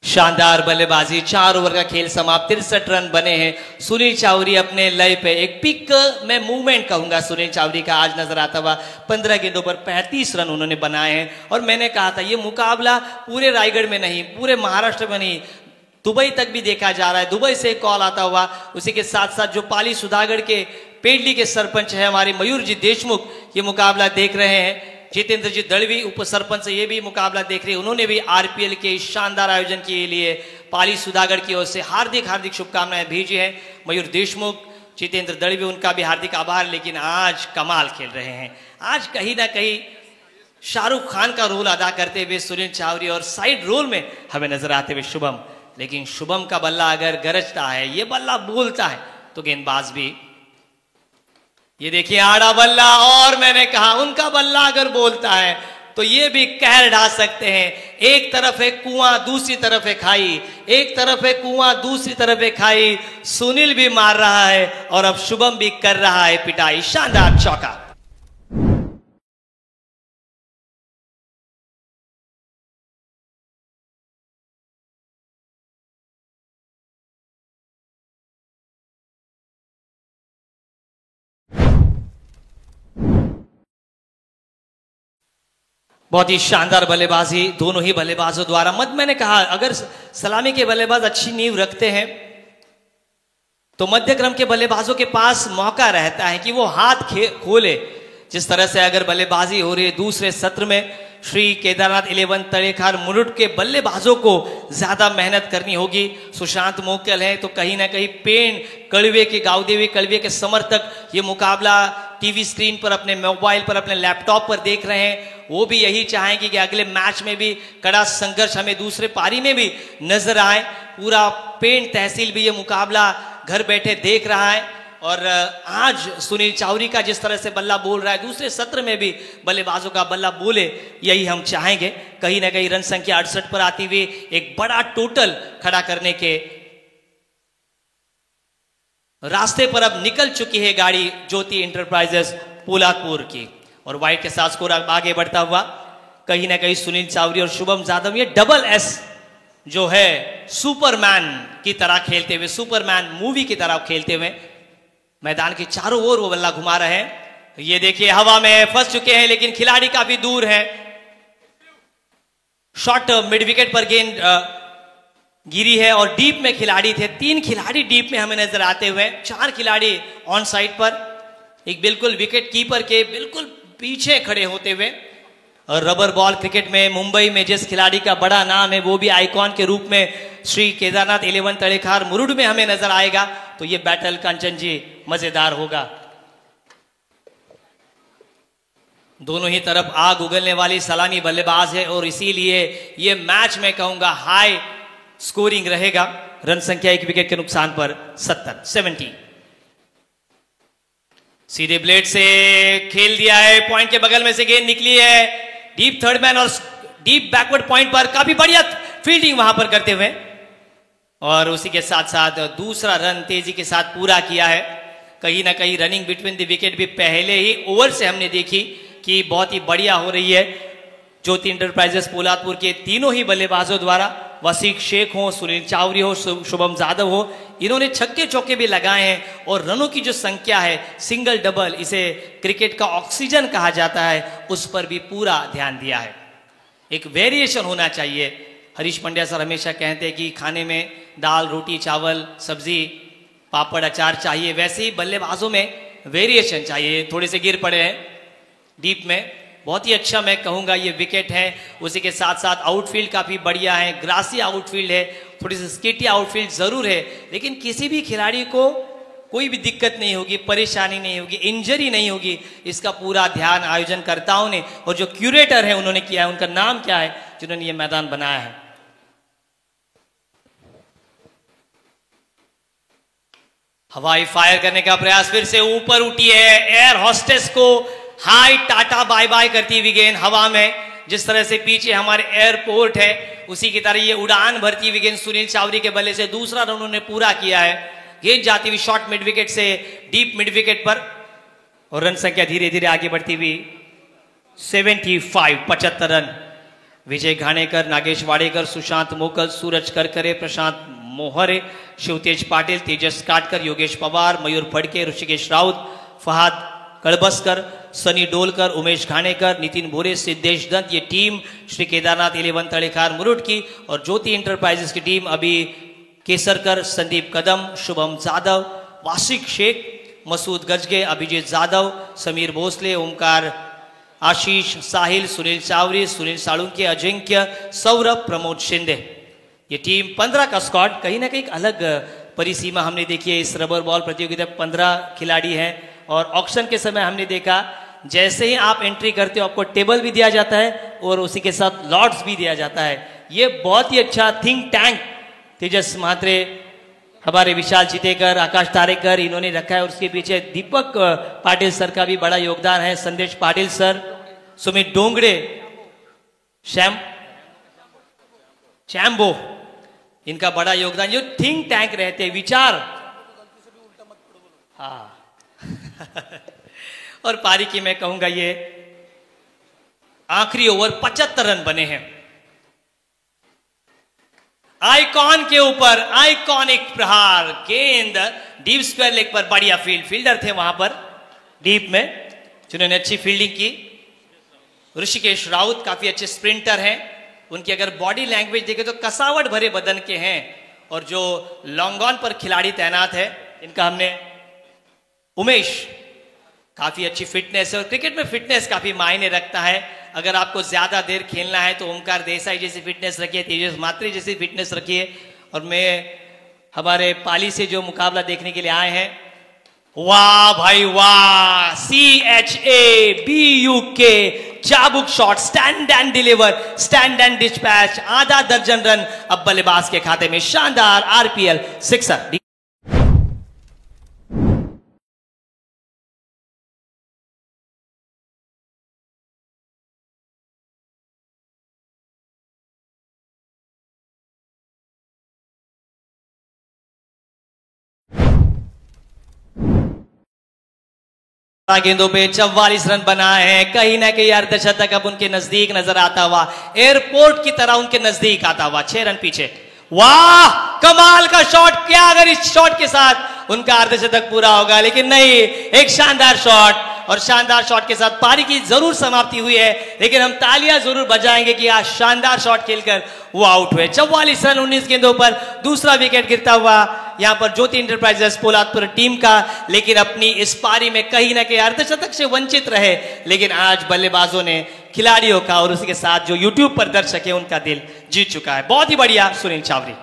शानदार बल्लेबाजी, 4 ओवर का खेल समाप्त, 63 रन बने हैं। सुनील चावरी अपने लय पे, एक पिक में मूवमेंट कहूंगा सुनील चावरी का आज नजर आता हुआ। 15 गेंदों पर 35 रन उन्होंने बनाए हैं। और मैंने कहा था ये मुकाबला पूरे रायगढ़ में नहीं, पूरे महाराष्ट्र में नहीं, दुबई तक भी देखा जा रहा है, दुबई से कॉल आता हुआ। उसी के साथ साथ जो पाली सुधागढ़ के पेडली के सरपंच है हमारे मयूर जी देशमुख, ये मुकाबला देख रहे हैं। जितेंद्र जी दड़वी उप सरपंच ये भी मुकाबला देख रहे हैं। उन्होंने भी आरपीएल के शानदार आयोजन के लिए पाली सुधागढ़ की ओर से हार्दिक हार्दिक शुभकामनाएं भेजी हैं। मयूर देशमुख, जितेंद्र दड़वी, उनका भी हार्दिक आभार। लेकिन आज कमाल खेल रहे हैं। आज कहीं ना कहीं शाहरुख खान का रोल अदा करते हुए सुनील चावरी और साइड रोल में हमें नजर आते हुए शुभम। लेकिन शुभम का बल्ला अगर गरजता है, ये बल्ला बोलता है, तो गेंदबाज भी, ये देखिए आड़ा बल्ला, और मैंने कहा उनका बल्ला अगर बोलता है तो ये भी कहर ढा सकते हैं। एक तरफ है कुआं, दूसरी तरफ है खाई, एक तरफ है कुआं, दूसरी तरफ है खाई। सुनील भी मार रहा है और अब शुभम भी कर रहा है पिटाई। शानदार चौका। बहुत ही शानदार बल्लेबाजी दोनों ही बल्लेबाजों द्वारा। मैंने कहा अगर सलामी के बल्लेबाज अच्छी नींव रखते हैं तो मध्य क्रम के बल्लेबाजों के पास मौका रहता है कि वो हाथ खोले। जिस तरह से अगर बल्लेबाजी हो रही है दूसरे सत्र में, श्री केदारनाथ 11 तड़ेखार मुरुड के बल्लेबाजों को ज्यादा मेहनत करनी होगी। सुशांत मोकल है तो कहीं ना कहीं पेन कड़वे के, गावदेवी कड़वे के समर्थक ये मुकाबला टीवी स्क्रीन पर, अपने मोबाइल पर, अपने लैपटॉप पर देख रहे हैं। वो भी यही चाहेंगे कि अगले मैच में भी कड़ा संघर्ष हमें दूसरे पारी में भी नजर आए। पूरा पेंट तहसील भी ये मुकाबला घर बैठे देख रहा है। और आज सुनील चावरी का जिस तरह से बल्ला बोल रहा है, दूसरे सत्र में भी बल्लेबाजों का बल्ला बोले, यही हम चाहेंगे। कहीं ना कहीं रन संख्या 68 पर आती हुई एक बड़ा टोटल खड़ा करने के रास्ते पर अब निकल चुकी है गाड़ी ज्योति इंटरप्राइजेस पोलादपुर की। और वाइट के साथ स्कोर आगे बढ़ता हुआ कहीं ना कहीं सुनील चावरी और शुभम जादव ये डबल एस जो है सुपरमैन की तरह खेलते हुए, सुपरमैन मूवी की तरह खेलते हुए मैदान के चारों ओर वो बल्ला घुमा रहे हैं। ये देखिए हवा में फंस चुके हैं लेकिन खिलाड़ी काफी दूर है। शॉट मिड विकेट पर गेंद गिरी है और डीप में खिलाड़ी थे। 3 खिलाड़ी डीप में हमें नजर आते हुए, 4 खिलाड़ी ऑन साइड पर, एक बिल्कुल विकेट कीपर के बिल्कुल पीछे खड़े होते हुए। और रबर बॉल क्रिकेट में मुंबई में जिस खिलाड़ी का बड़ा नाम है वो भी आइकॉन के रूप में श्री केदारनाथ 11 तड़ेखार मुरुड में हमें नजर आएगा, तो ये बैटल कंचन जी मजेदार होगा। दोनों ही तरफ आग उगलने वाली सलामी बल्लेबाज है और इसीलिए ये मैच मैं कहूंगा हाई स्कोरिंग रहेगा। रन संख्या 1 विकेट के नुकसान पर 70 सीधे ब्लेड से खेल दिया है, पॉइंट के बगल में से गेंद निकली है, डीप थर्ड मैन और डीप बैकवर्ड पॉइंट पर काफी बढ़िया फील्डिंग वहां पर करते हुए, और उसी के साथ साथ दूसरा रन तेजी के साथ पूरा किया है। कहीं ना कहीं रनिंग बिटवीन द विकेट भी पहले ही ओवर से हमने देखी कि बहुत ही बढ़िया हो रही है ज्योति इंटरप्राइजेस पोलादपुर के तीनों ही बल्लेबाजों द्वारा। वसीक शेख हो, सुनील चावरी हो, शुभम जादव हो, इन्होंने छक्के चौके भी लगाए हैं। और रनों की जो संख्या है, सिंगल डबल, इसे क्रिकेट का ऑक्सीजन कहा जाता है, उस पर भी पूरा ध्यान दिया है। एक वेरिएशन होना चाहिए। हरीश पंड्या सर हमेशा कहते हैं कि खाने में दाल रोटी चावल सब्जी पापड़ अचार चाहिए, वैसे ही बल्लेबाजों में वेरिएशन चाहिए। थोड़े से गिर पड़े हैं डीप में, बहुत ही अच्छा मैं कहूंगा ये विकेट है। उसी के साथ साथ आउटफील्ड काफी बढ़िया है, ग्रासी आउटफील्ड है, थोड़ी सी स्केटी आउटफील्ड जरूर है, लेकिन किसी भी खिलाड़ी को कोई भी दिक्कत नहीं होगी, परेशानी नहीं होगी, इंजरी नहीं होगी। इसका पूरा ध्यान आयोजनकर्ताओं ने और जो क्यूरेटर है उन्होंने किया है। उनका नाम क्या है जिन्होंने ये मैदान बनाया है? हवाई फायर करने का प्रयास, फिर से ऊपर उठी है, एयर हॉस्टेस को हाई टाटा बाय बाय करती हुई गेंद हवा में। जिस तरह से पीछे हमारे एयरपोर्ट है उसी की तरह ये उड़ान भरती हुई गेंद सुनील चावरी के बल्ले से दूसरा रन उन्होंने पूरा किया है। गेंद जाती हुई शॉर्ट मिड विकेट से डीप मिड विकेट पर, और रन संख्या धीरे धीरे आगे बढ़ती हुई 75 रन। विजय घाणेकर, नागेश वाडेकर, सुशांत मोकल, सूरज करकरे, प्रशांत मोहरे, शिवतेज पाटिल, तेजस काटकर, योगेश पवार, मयूर फड़के, ऋषिकेश राउत, फहाद कड़बस्कर, सनी डोलकर, उमेश घाणेकर, नितिन भोरे, सिद्धेश दत्त, ये टीम श्री केदारनाथ 11 तड़ेखार मुरुड की। और ज्योति इंटरप्राइजेस की टीम अभी केसरकर, संदीप कदम, शुभम जाधव, वासिक शेख, मसूद गजगे, अभिजीत जाधव, समीर भोसले, ओमकार, आशीष, साहिल, सुनील चावरी, सुनील साळुंके, अजिंक्य, सौरभ, प्रमोद शिंदे। ये टीम 15 का स्क्वाड, कहीं ना कहीं अलग परिसीमा हमने देखी है इस रबर बॉल प्रतियोगिता। 15 खिलाड़ी हैं और ऑक्शन के समय हमने देखा जैसे ही आप एंट्री करते हो आपको टेबल भी दिया जाता है और उसी के साथ लॉट्स भी दिया जाता है। ये बहुत ही अच्छा थिंक टैंक तेजस म्हात्रे, हमारे विशाल चितेकर, आकाश तारेकर इन्होंने रखा है और उसके पीछे दीपक पाटिल सर का भी बड़ा योगदान है, संदेश पाटिल सर, सुमित डोंगड़े, चैम्बो, इनका बड़ा योगदान। जो थिंक टैंक रहते विचार, हाँ और पारी की मैं कहूंगा ये आखिरी ओवर 75 रन बने हैं। आइकॉन के ऊपर आइकॉनिक प्रहार, गेंद डीप स्क्वायर लेग पर, बढ़िया फील्डर थे वहां पर डीप में जिन्होंने अच्छी फील्डिंग की। ऋषिकेश राउत काफी अच्छे स्प्रिंटर हैं, उनकी अगर बॉडी लैंग्वेज देखें तो कसावट भरे बदन के हैं। और जो लॉन्ग ऑन पर खिलाड़ी तैनात है इनका हमने उमेश, काफी अच्छी फिटनेस है और क्रिकेट में फिटनेस काफी मायने रखता है। अगर आपको ज्यादा देर खेलना है तो ओमकार देसाई जैसी फिटनेस रखिए, तेजस म्हात्रे जैसी फिटनेस रखिए। और मैं हमारे पाली से जो मुकाबला देखने के लिए आए हैं, वाह भाई वाह, CHABUK चाबुक shot, stand and deliver, stand and dispatch, आधा दर्जन रन अब बल्लेबाज के खाते में, शानदार RPL सिक्सर। गेंदों पे 44 रन बनाए हैं, कहीं ना कहीं अर्धशतक अब उनके नजदीक नजर आता हुआ, एयरपोर्ट की तरह उनके नजदीक आता हुआ, 6 रन पीछे। वाह कमाल का शॉट, क्या अगर इस शॉट के साथ उनका अर्धशतक पूरा होगा, लेकिन नहीं, एक शानदार शॉट और शानदार शॉट के साथ पारी की जरूर समाप्ति हुई है, लेकिन हम तालियां जरूर बजाएंगे कि आज शानदार शॉट खेलकर वो आउट हुए। 44 रन 19 गेंदों पर, दूसरा विकेट गिरता हुआ यहां पर ज्योति इंटरप्राइजेस पोलादपुर टीम का, लेकिन अपनी इस पारी में कहीं ना कहीं अर्धशतक से वंचित रहे। लेकिन आज बल्लेबाजों ने खिलाड़ियों का और उसके साथ जो यूट्यूब पर दर्शक है उनका दिल जीत चुका है। बहुत ही बढ़िया सुनील चावरी।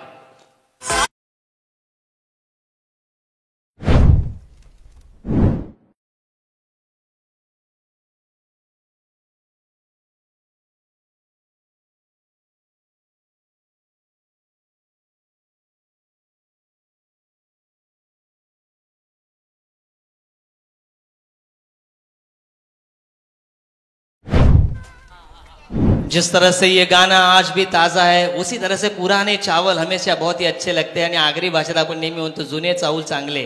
जिस तरह से ये गाना आज भी ताज़ा है उसी तरह से पुराने चावल हमेशा बहुत ही अच्छे लगते हैं आणि आगरी भाषेत आपण नेहमी म्हणतो जुने चावल चांगले,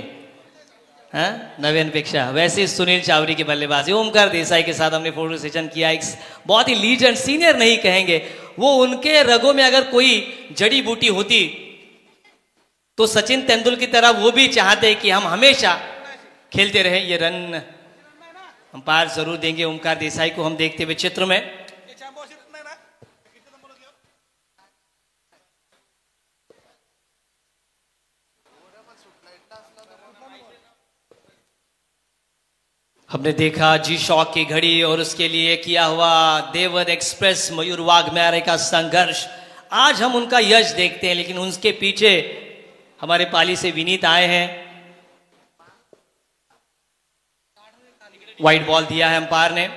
हाँ नव्यांपेक्षा। वैसे सुनील चावरी की बल्लेबाजी, ओमकार देसाई के साथ हमने फोटो सेशन किया, एक बहुत ही लीजेंड, सीनियर नहीं कहेंगे, वो उनके रगों में अगर कोई जड़ी बूटी होती तो सचिन तेंदुलकर की तरह वो भी चाहते कि हम हमेशा खेलते रहे। ये रन अंपायर जरूर देंगे ओमकार देसाई को हम देखते हुए चित्र में। हमने देखा जी शॉक की घड़ी और उसके लिए किया हुआ देवर एक्सप्रेस मयूर वाघमारे का संघर्ष। आज हम उनका यश देखते हैं, लेकिन उसके पीछे हमारे पाली से विनीत आए हैं। वाइट बॉल दिया है अंपायर ने,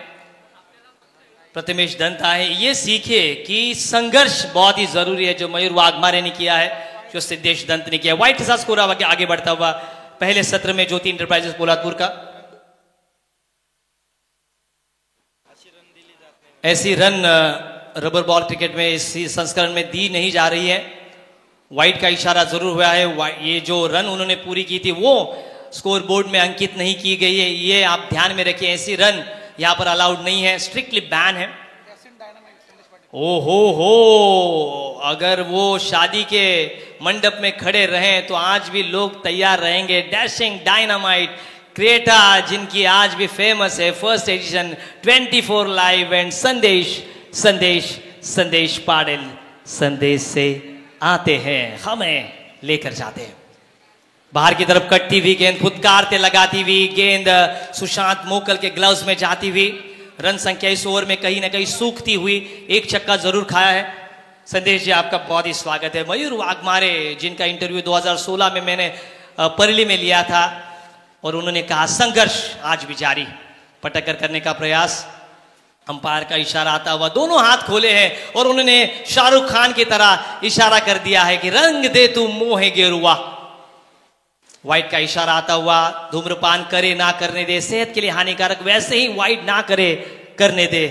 प्रतिमेश दंत आए। ये सीखे कि संघर्ष बहुत ही जरूरी है, जो मयूर वाघमारे ने किया है, जो सिद्धेश दंत ने किया। व्हाइट के साथ स्कोर आगे बढ़ता हुआ पहले सत्र में ज्योति इंटरप्राइजेस पोलादपुर का। ऐसी रन रबर बॉल क्रिकेट में इस संस्करण में दी नहीं जा रही है। व्हाइट का इशारा जरूर हुआ है, ये जो रन उन्होंने पूरी की थी वो स्कोर बोर्ड में अंकित नहीं की गई है, ये आप ध्यान में रखिए। ऐसी रन यहां पर अलाउड नहीं है, स्ट्रिक्टली बैन है। ओहो हो, अगर वो शादी के मंडप में खड़े रहें तो आज भी लोग तैयार रहेंगे। डैशिंग डायनामाइट क्रिएटा, जिनकी आज भी फेमस है, फर्स्ट एडिशन 24 लाइव एंड संदेश पाटिल, संदेश से आते हैं हमें लेकर जाते हैं। बाहर की तरफ कटती हुई गेंद, फुदकारते लगाती हुई गेंद सुशांत मोकल के ग्लव्स में जाती हुई। रन संख्या इस ओवर में कहीं ना कहीं सूखती हुई, एक छक्का जरूर खाया है। संदेश जी आपका बहुत ही स्वागत है। मयूर वाघमारे जिनका इंटरव्यू 2016 में मैंने परली में लिया था और उन्होंने कहा संघर्ष आज भी जारी, पटकर करने का प्रयास, अंपायर का इशारा आता हुआ, दोनों हाथ खोले हैं और उन्होंने शाहरुख खान की तरह इशारा कर दिया है कि रंग दे तू मोहे गेरुआ। वाइट का इशारा आता हुआ, धूम्रपान करे ना करने दे, सेहत के लिए हानिकारक, वैसे ही वाइट ना करे करने दे,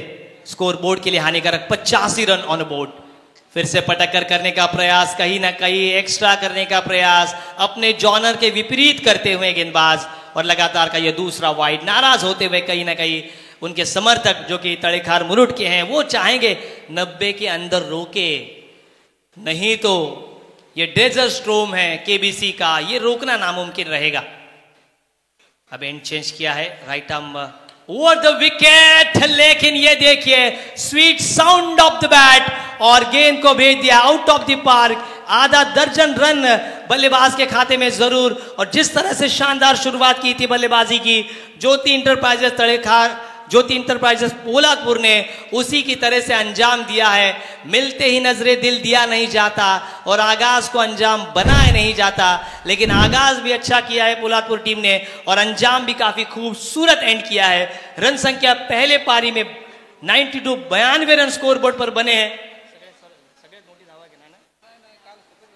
स्कोर बोर्ड के लिए हानिकारक, 85 रन ऑन बोर्ड। फिर से पटकर करने का प्रयास, कहीं ना कहीं एक्स्ट्रा करने का प्रयास, अपने जॉनर के विपरीत करते हुए गेंदबाज, और लगातार का यह दूसरा वाइड। नाराज होते हुए कहीं ना कहीं उनके समर्थक जो कि तड़ेखार मुरुड के हैं वो चाहेंगे 90 के अंदर रोके, नहीं तो ये डेजर्ट स्ट्रोम है केबीसी का, ये रोकना नामुमकिन रहेगा। अब एंड चेंज किया है, right arm over the wicket, लेकिन ये देखिए sweet sound of the bat और गेंद को भेज दिया आउट ऑफ द पार्क। आधा दर्जन रन बल्लेबाज के खाते में जरूर, और जिस तरह से शानदार शुरुआत की थी बल्लेबाजी की ज्योति इंटरप्राइजेस तड़ेखार, ज्योति इंटरप्राइजेस पोलादपुर ने उसी की तरह से अंजाम दिया है। मिलते ही नजरे दिल दिया नहीं जाता और आगाज को अंजाम बनाए नहीं जाता, लेकिन आगाज भी अच्छा किया है पोलादपुर टीम ने और अंजाम भी काफी खूबसूरत एंड किया है। रन संख्या पहले पारी में 92 रन स्कोर बोर्ड पर बने हैं,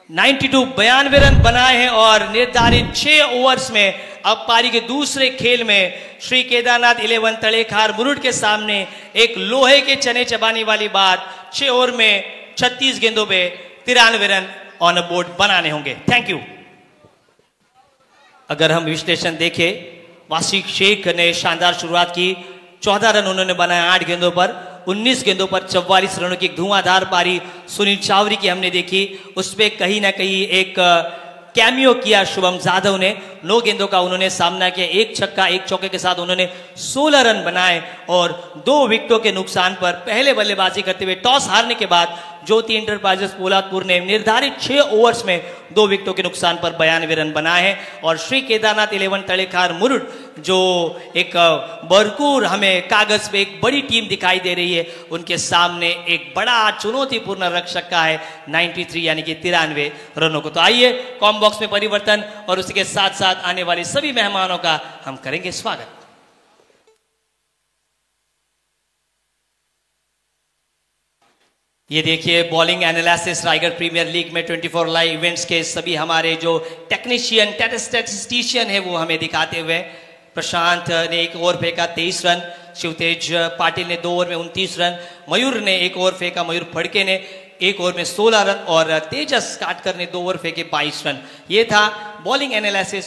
92 रन बनाए हैं और निर्धारित 6 ओवर्स में अब पारी के दूसरे खेल में श्री केदारनाथ 11 तड़ेखार मुरुड के सामने एक लोहे के चने चबाने वाली बात, 6 ओवर में 36 गेंदों पे 93 रन ऑन बोर्ड बनाने होंगे। Thank you. अगर हम विश्लेषण देखें, वासिक शेख ने शानदार शुरुआत की, 14 रन उन्होंने बनाए 8 गेंदों पर, 19 गेंदों पर 44 रनों की धुआंधार पारी सुनील चावरी की हमने देखी। उसपे कहीं ना कहीं एक कैमियो किया शुभम जाधव ने, 9 गेंदों का उन्होंने सामना किया, 1 छक्का 1 चौके के साथ उन्होंने 16 रन बनाए और 2 विकेटों के नुकसान पर पहले बल्लेबाजी करते हुए टॉस हारने के बाद ज्योति इंटरप्राइजेस पोलादपुर ने निर्धारित 6 ओवर्स में 2 विकेटों के नुकसान पर 92 रन बनाए हैं। और श्री केदारनाथ 11 तड़ेखार मुरुड जो एक भरपूर हमें कागज पे एक बड़ी टीम दिखाई दे रही है, उनके सामने एक बड़ा चुनौतीपूर्ण रक्षक का है 93 यानी कि 93 रनों को। तो आइए कॉम बॉक्स में परिवर्तन और उसी के साथ साथ आने वाले सभी मेहमानों का हम करेंगे स्वागत। ये देखिए bowling analysis Raigad premier league में 24 लाइव इवेंट्स के सभी हमारे जो टेक्नीशियन स्टैटिस्टिशियन है वो हमें दिखाते हुए, प्रशांत ने 1 ओवर फेंका 23 रन, शिवतेज पाटिल ने 2 ओवर में 29 रन, मयूर ने 1 ओवर फेंका, मयूर फड़के ने 1 ओवर में 16 रन और तेजस काटकर ने 2 ओवर फेंके 22 रन। ये था बॉलिंग एनालिसिस।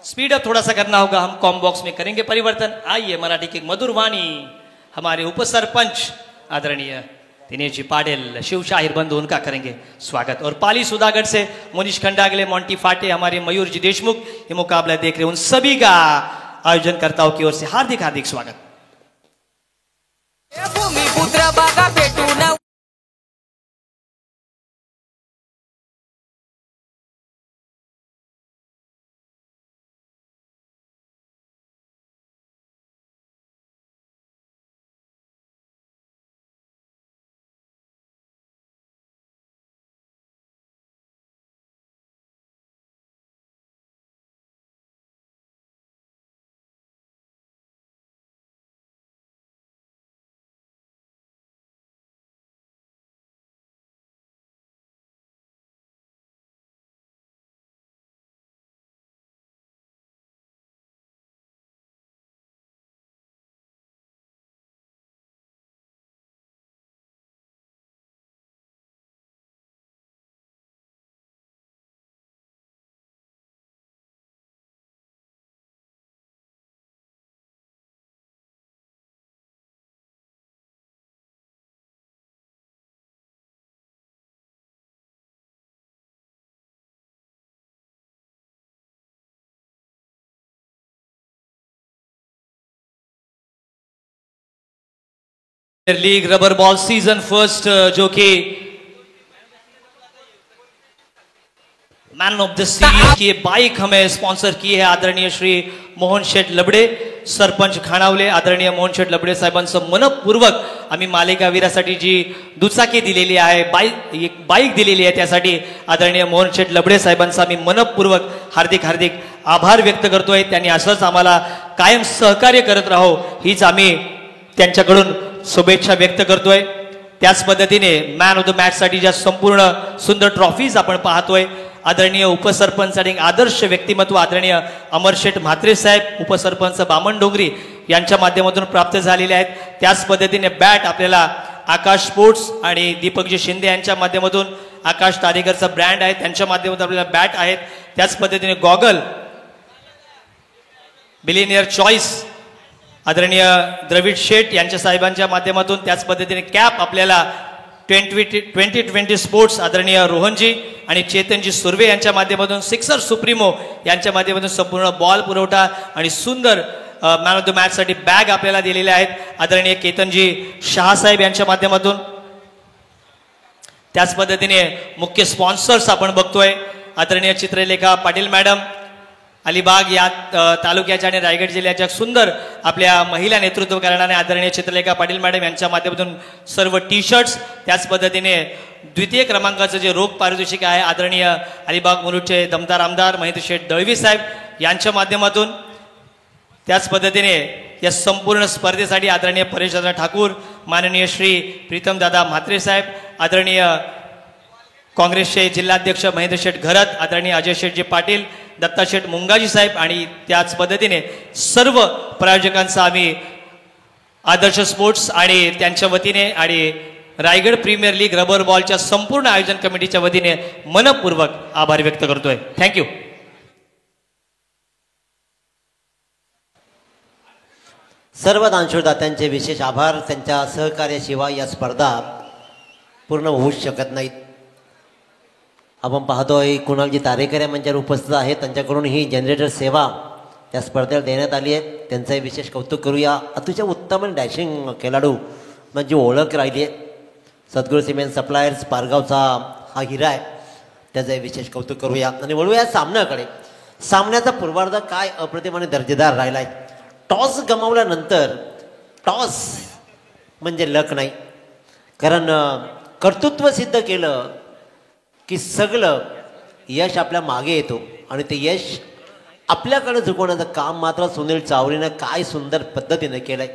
स्पीड अप थोड़ा सा करना होगा, हम कॉम बॉक्स में करेंगे परिवर्तन। आइए मराठी की मधुर वाणी हमारे उपसरपंच आदरणीय दिनेश जी पाटिल, शिवशाहिर बंधु, उनका करेंगे स्वागत। और पाली सुधागढ़ से मुनीश खंडागले, मोंटी फाटे, हमारे मयूर जी देशमुख ये मुकाबला देख रहे हैं, उन सभी का आयोजनकर्ताओं की ओर से हार्दिक हार्दिक स्वागत। भूमिपुत्र बागा पेटून league rubber ball season first जो कि मैन ऑफ द सीरीज की बाइक हमें स्पॉन्सर की है आदरणीय श्री मोहन शेठ लबडे सरपंच खाणावले. आदरणीय मोहन शेठ लबडे साहेबांचं मनपूर्वक आम्ही मालिकावीरासाठी जी दुचाकी दिलेली आहे, एक बाईक दिलेली आहे, त्यासाठी आदरणीय मोहन शेठ लबडे साहेबांचा आम्ही मनपूर्वक हार्दिक हार्दिक आभार व्यक्त करतोय. त्यांनी असंच आम्हाला कायम सहकार्य करत राहो हीच आम्ही त्यांच्याकडून शुभेच्छा व्यक्त करतोय. त्याच पद्धतीने मॅन ऑफ द मॅच साठी ज्या संपूर्ण सुंदर ट्रॉफीज आपण पाहतोय, आदरणीय उपसरपंच आणि आदर्श व्यक्तिमत्व आदरणीय अमरशेठ म्हात्रे साहेब, उपसरपंच बामण डोंगरी यांच्या माध्यमातून प्राप्त झालेले आहेत. त्याच पद्धतीने बॅट आपल्याला आकाश स्पोर्ट्स आणि दीपकजी शिंदे यांच्या माध्यमातून, आकाश तारेकरचा ब्रँड आहे त्यांच्या माध्यमातून आपल्याला बॅट आहेत. त्याच पद्धतीने गॉगल बिलिनियर चॉईस आदरणीय द्रविड शेठ यांच्या साहेबांच्या माध्यमातून, त्याच पद्धतीने कॅप आपल्याला 2020 स्पोर्ट्स आदरणीय रोहनजी आणि चेतनजी सुर्वे यांच्या माध्यमातून, सिक्सर सुप्रीमो यांच्या माध्यमातून संपूर्ण बॉल पुरवठा आणि सुंदर मॅन ऑफ द मॅच साठी बॅग आपल्याला दिलेल्या आहेत आदरणीय केतनजी शहासाहेब यांच्या माध्यमातून. त्याच पद्धतीने मुख्य स्पॉन्सर्स आपण बघतोय, आदरणीय चित्रलेखा पाटील मॅडम अलिबाग या तालुक्याच्या आणि रायगड जिल्ह्याच्या सुंदर आपल्या महिला नेतृत्व करणाऱ्या आदरणीय चित्रलेखा पाटील मॅडम यांच्या माध्यमातून सर्व टी शर्ट्स. त्याच पद्धतीने द्वितीय क्रमांकाचं जे रोख पारितोषिक आहे आदरणीय अलिबाग मुरुडचे दमदार आमदार महेंद्र शेठ दळवी साहेब यांच्या माध्यमातून. त्याच पद्धतीने या संपूर्ण स्पर्धेसाठी आदरणीय परेशदादा ठाकूर, माननीय श्री प्रीतमदादा म्हात्रे साहेब, आदरणीय काँग्रेसचे जिल्हाध्यक्ष महेंद्र शेठ घरत, आदरणीय अजय शेठजी पाटील, दत्ता शेठ मुंगाजी साहेब आणि त्याच पद्धतीने सर्व प्रायोजकांचा आम्ही आदर्श स्पोर्ट्स आणि त्यांच्या वतीने आणि रायगड प्रीमियर लीग रबर बॉलच्या संपूर्ण आयोजन कमिटीच्या वतीने मनपूर्वक आभार व्यक्त करतोय. थँक्यू. सर्व दानशूरदात्यांचे विशेष आभार. त्यांच्या सहकार्याशिवाय या स्पर्धा पूर्ण होऊच शकत नाहीत. आपण पाहतोय कुणालजी तारेकर या मंचावर उपस्थित आहेत, त्यांच्याकडून ही जनरेटर सेवा त्या स्पर्धेला देण्यात आली आहे. त्यांचंही विशेष कौतुक करूया. अतिशय उत्तम आणि डॅशिंग खेळाडू म्हणजे ओळख राहिली आहे. सद्गुरू सिमेंट सप्लायर्स पारगावचा हा हिरा आहे, त्याचंही विशेष कौतुक करूया. आणि वळूया सामन्याकडे. सामन्याचा पूर्वार्ध काय अप्रतिम आणि दर्जेदार राहिला आहे. टॉस गमावल्यानंतर टॉस म्हणजे लक नाही, कारण कर्तृत्व सिद्ध केलं की सगळं यश आपल्या मागे येतो आणि ते यश आपल्याकडे झुकवण्याचं काम मात्र सुनील चावरीनं काय सुंदर पद्धतीने केलंय.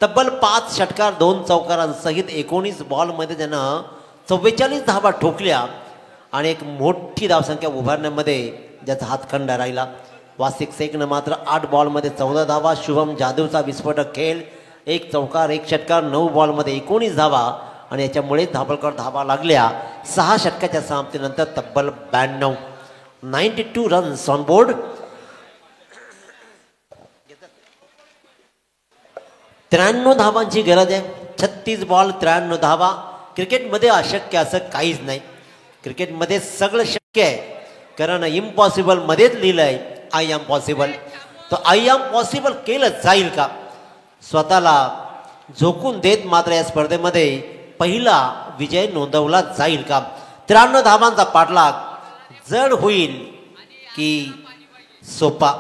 तब्बल 5 षटकार 2 चौकारांसहित 19 बॉलमध्ये त्यानं 44 धावा ठोकल्या आणि एक मोठी धावसंख्या उभारण्यामध्ये ज्याचा हातखंडा राहिला. वासिक शेखनं मात्र 8 बॉलमध्ये 14 धावा. शुभम जाधवचा विस्फोटक खेळ, 1 चौकार 1 षटकार 9 बॉलमध्ये 19 धावा आणि याच्यामुळे धाबळकर धावा लागल्या. 6 षटकाच्या समाप्तीनंतर तब्बल 92 रन्स ऑन बोर्ड. 93 धावांची गरज आहे. 36 बॉल 93 धावा. क्रिकेटमध्ये अशक्य असं काहीच नाही. क्रिकेटमध्ये सगळं शक्य आहे, कारण इम्पॉसिबल मध्येच लिहिलं आहे आय एम पॉसिबल. तो आय एम पॉसिबल केलं जाईल का, स्वतःला झोकून देत मात्र या स्पर्धेमध्ये पहिला विजय नोंदवला जाईल का. 93 धावांचा पाठलाग जड होईल की सोपा.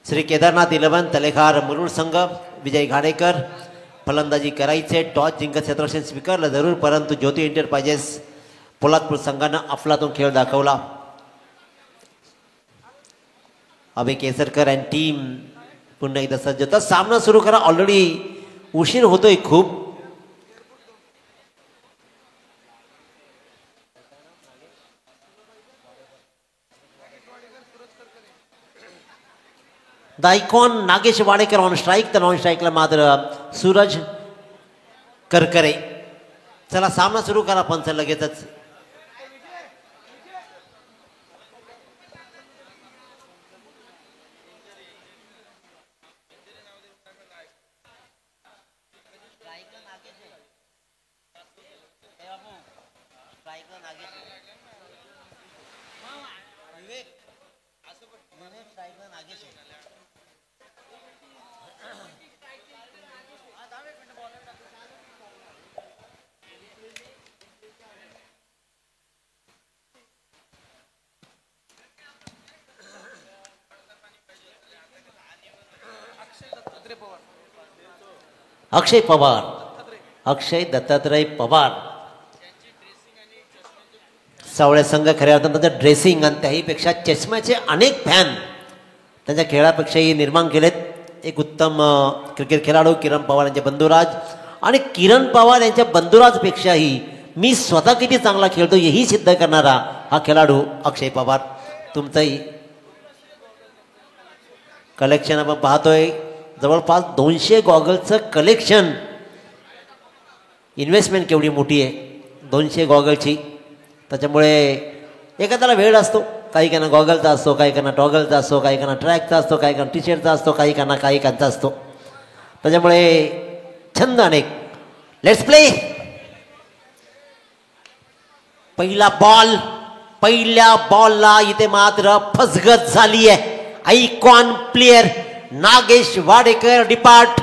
श्री केदारनाथ 11 तलेखार मुरुड संघ, विजय घाणेकर फलंदाजी करायचे. टॉस जिंकत क्षेत्ररक्षण स्वीकारलं जरूर, परंतु ज्योती एंटरप्राइजेस पोलादपूर संघानं अफलातून खेळ दाखवला. अभय केसरकर अँड टीम पुन्हा एकदा सज्ज. तर सामना सुरू करा, ऑलरेडी उशीर होतोय खूप. दायकॉन नागेश वाडेकर ऑन स्ट्राईक, तर नॉन स्ट्राईकला मात्र सूरज करकरे. चला सामना सुरू करा पंच लगेचच. अक्षय पवार, अक्षय दत्तात्रय पवार. सावळे संघ खऱ्या अर्थानं त्याचं ड्रेसिंग आणि त्याहीपेक्षा चष्म्याचे अनेक फॅन त्यांच्या खेळापेक्षाही निर्माण केलेत. एक उत्तम क्रिकेट खेळाडू किरण पवार यांचे बंधुराज, आणि किरण पवार यांच्या बंधुराजपेक्षाही मी स्वतः किती चांगला खेळतो हेही सिद्ध करणारा हा खेळाडू अक्षय पवार. तुमचंही कलेक्शन आपण पाहतोय, जवळपास 200 गॉगलचं कलेक्शन. इन्व्हेस्टमेंट केवढी मोठी आहे 200 गॉगलची. त्याच्यामुळे एखाद्याला वेळ असतो, काही काना गॉगलचा असतो, काही काना टॉगलचा असतो, काही काना ट्रॅकचा असतो, काही काना टी शर्टचा असतो, काही कांचा असतो. त्याच्यामुळे छंद अनेक. Let's play. पहिला बॉल, पहिल्या बॉलला इथे मात्र फसगत झाली आहे. Icon player Nagesh Wadekar depart.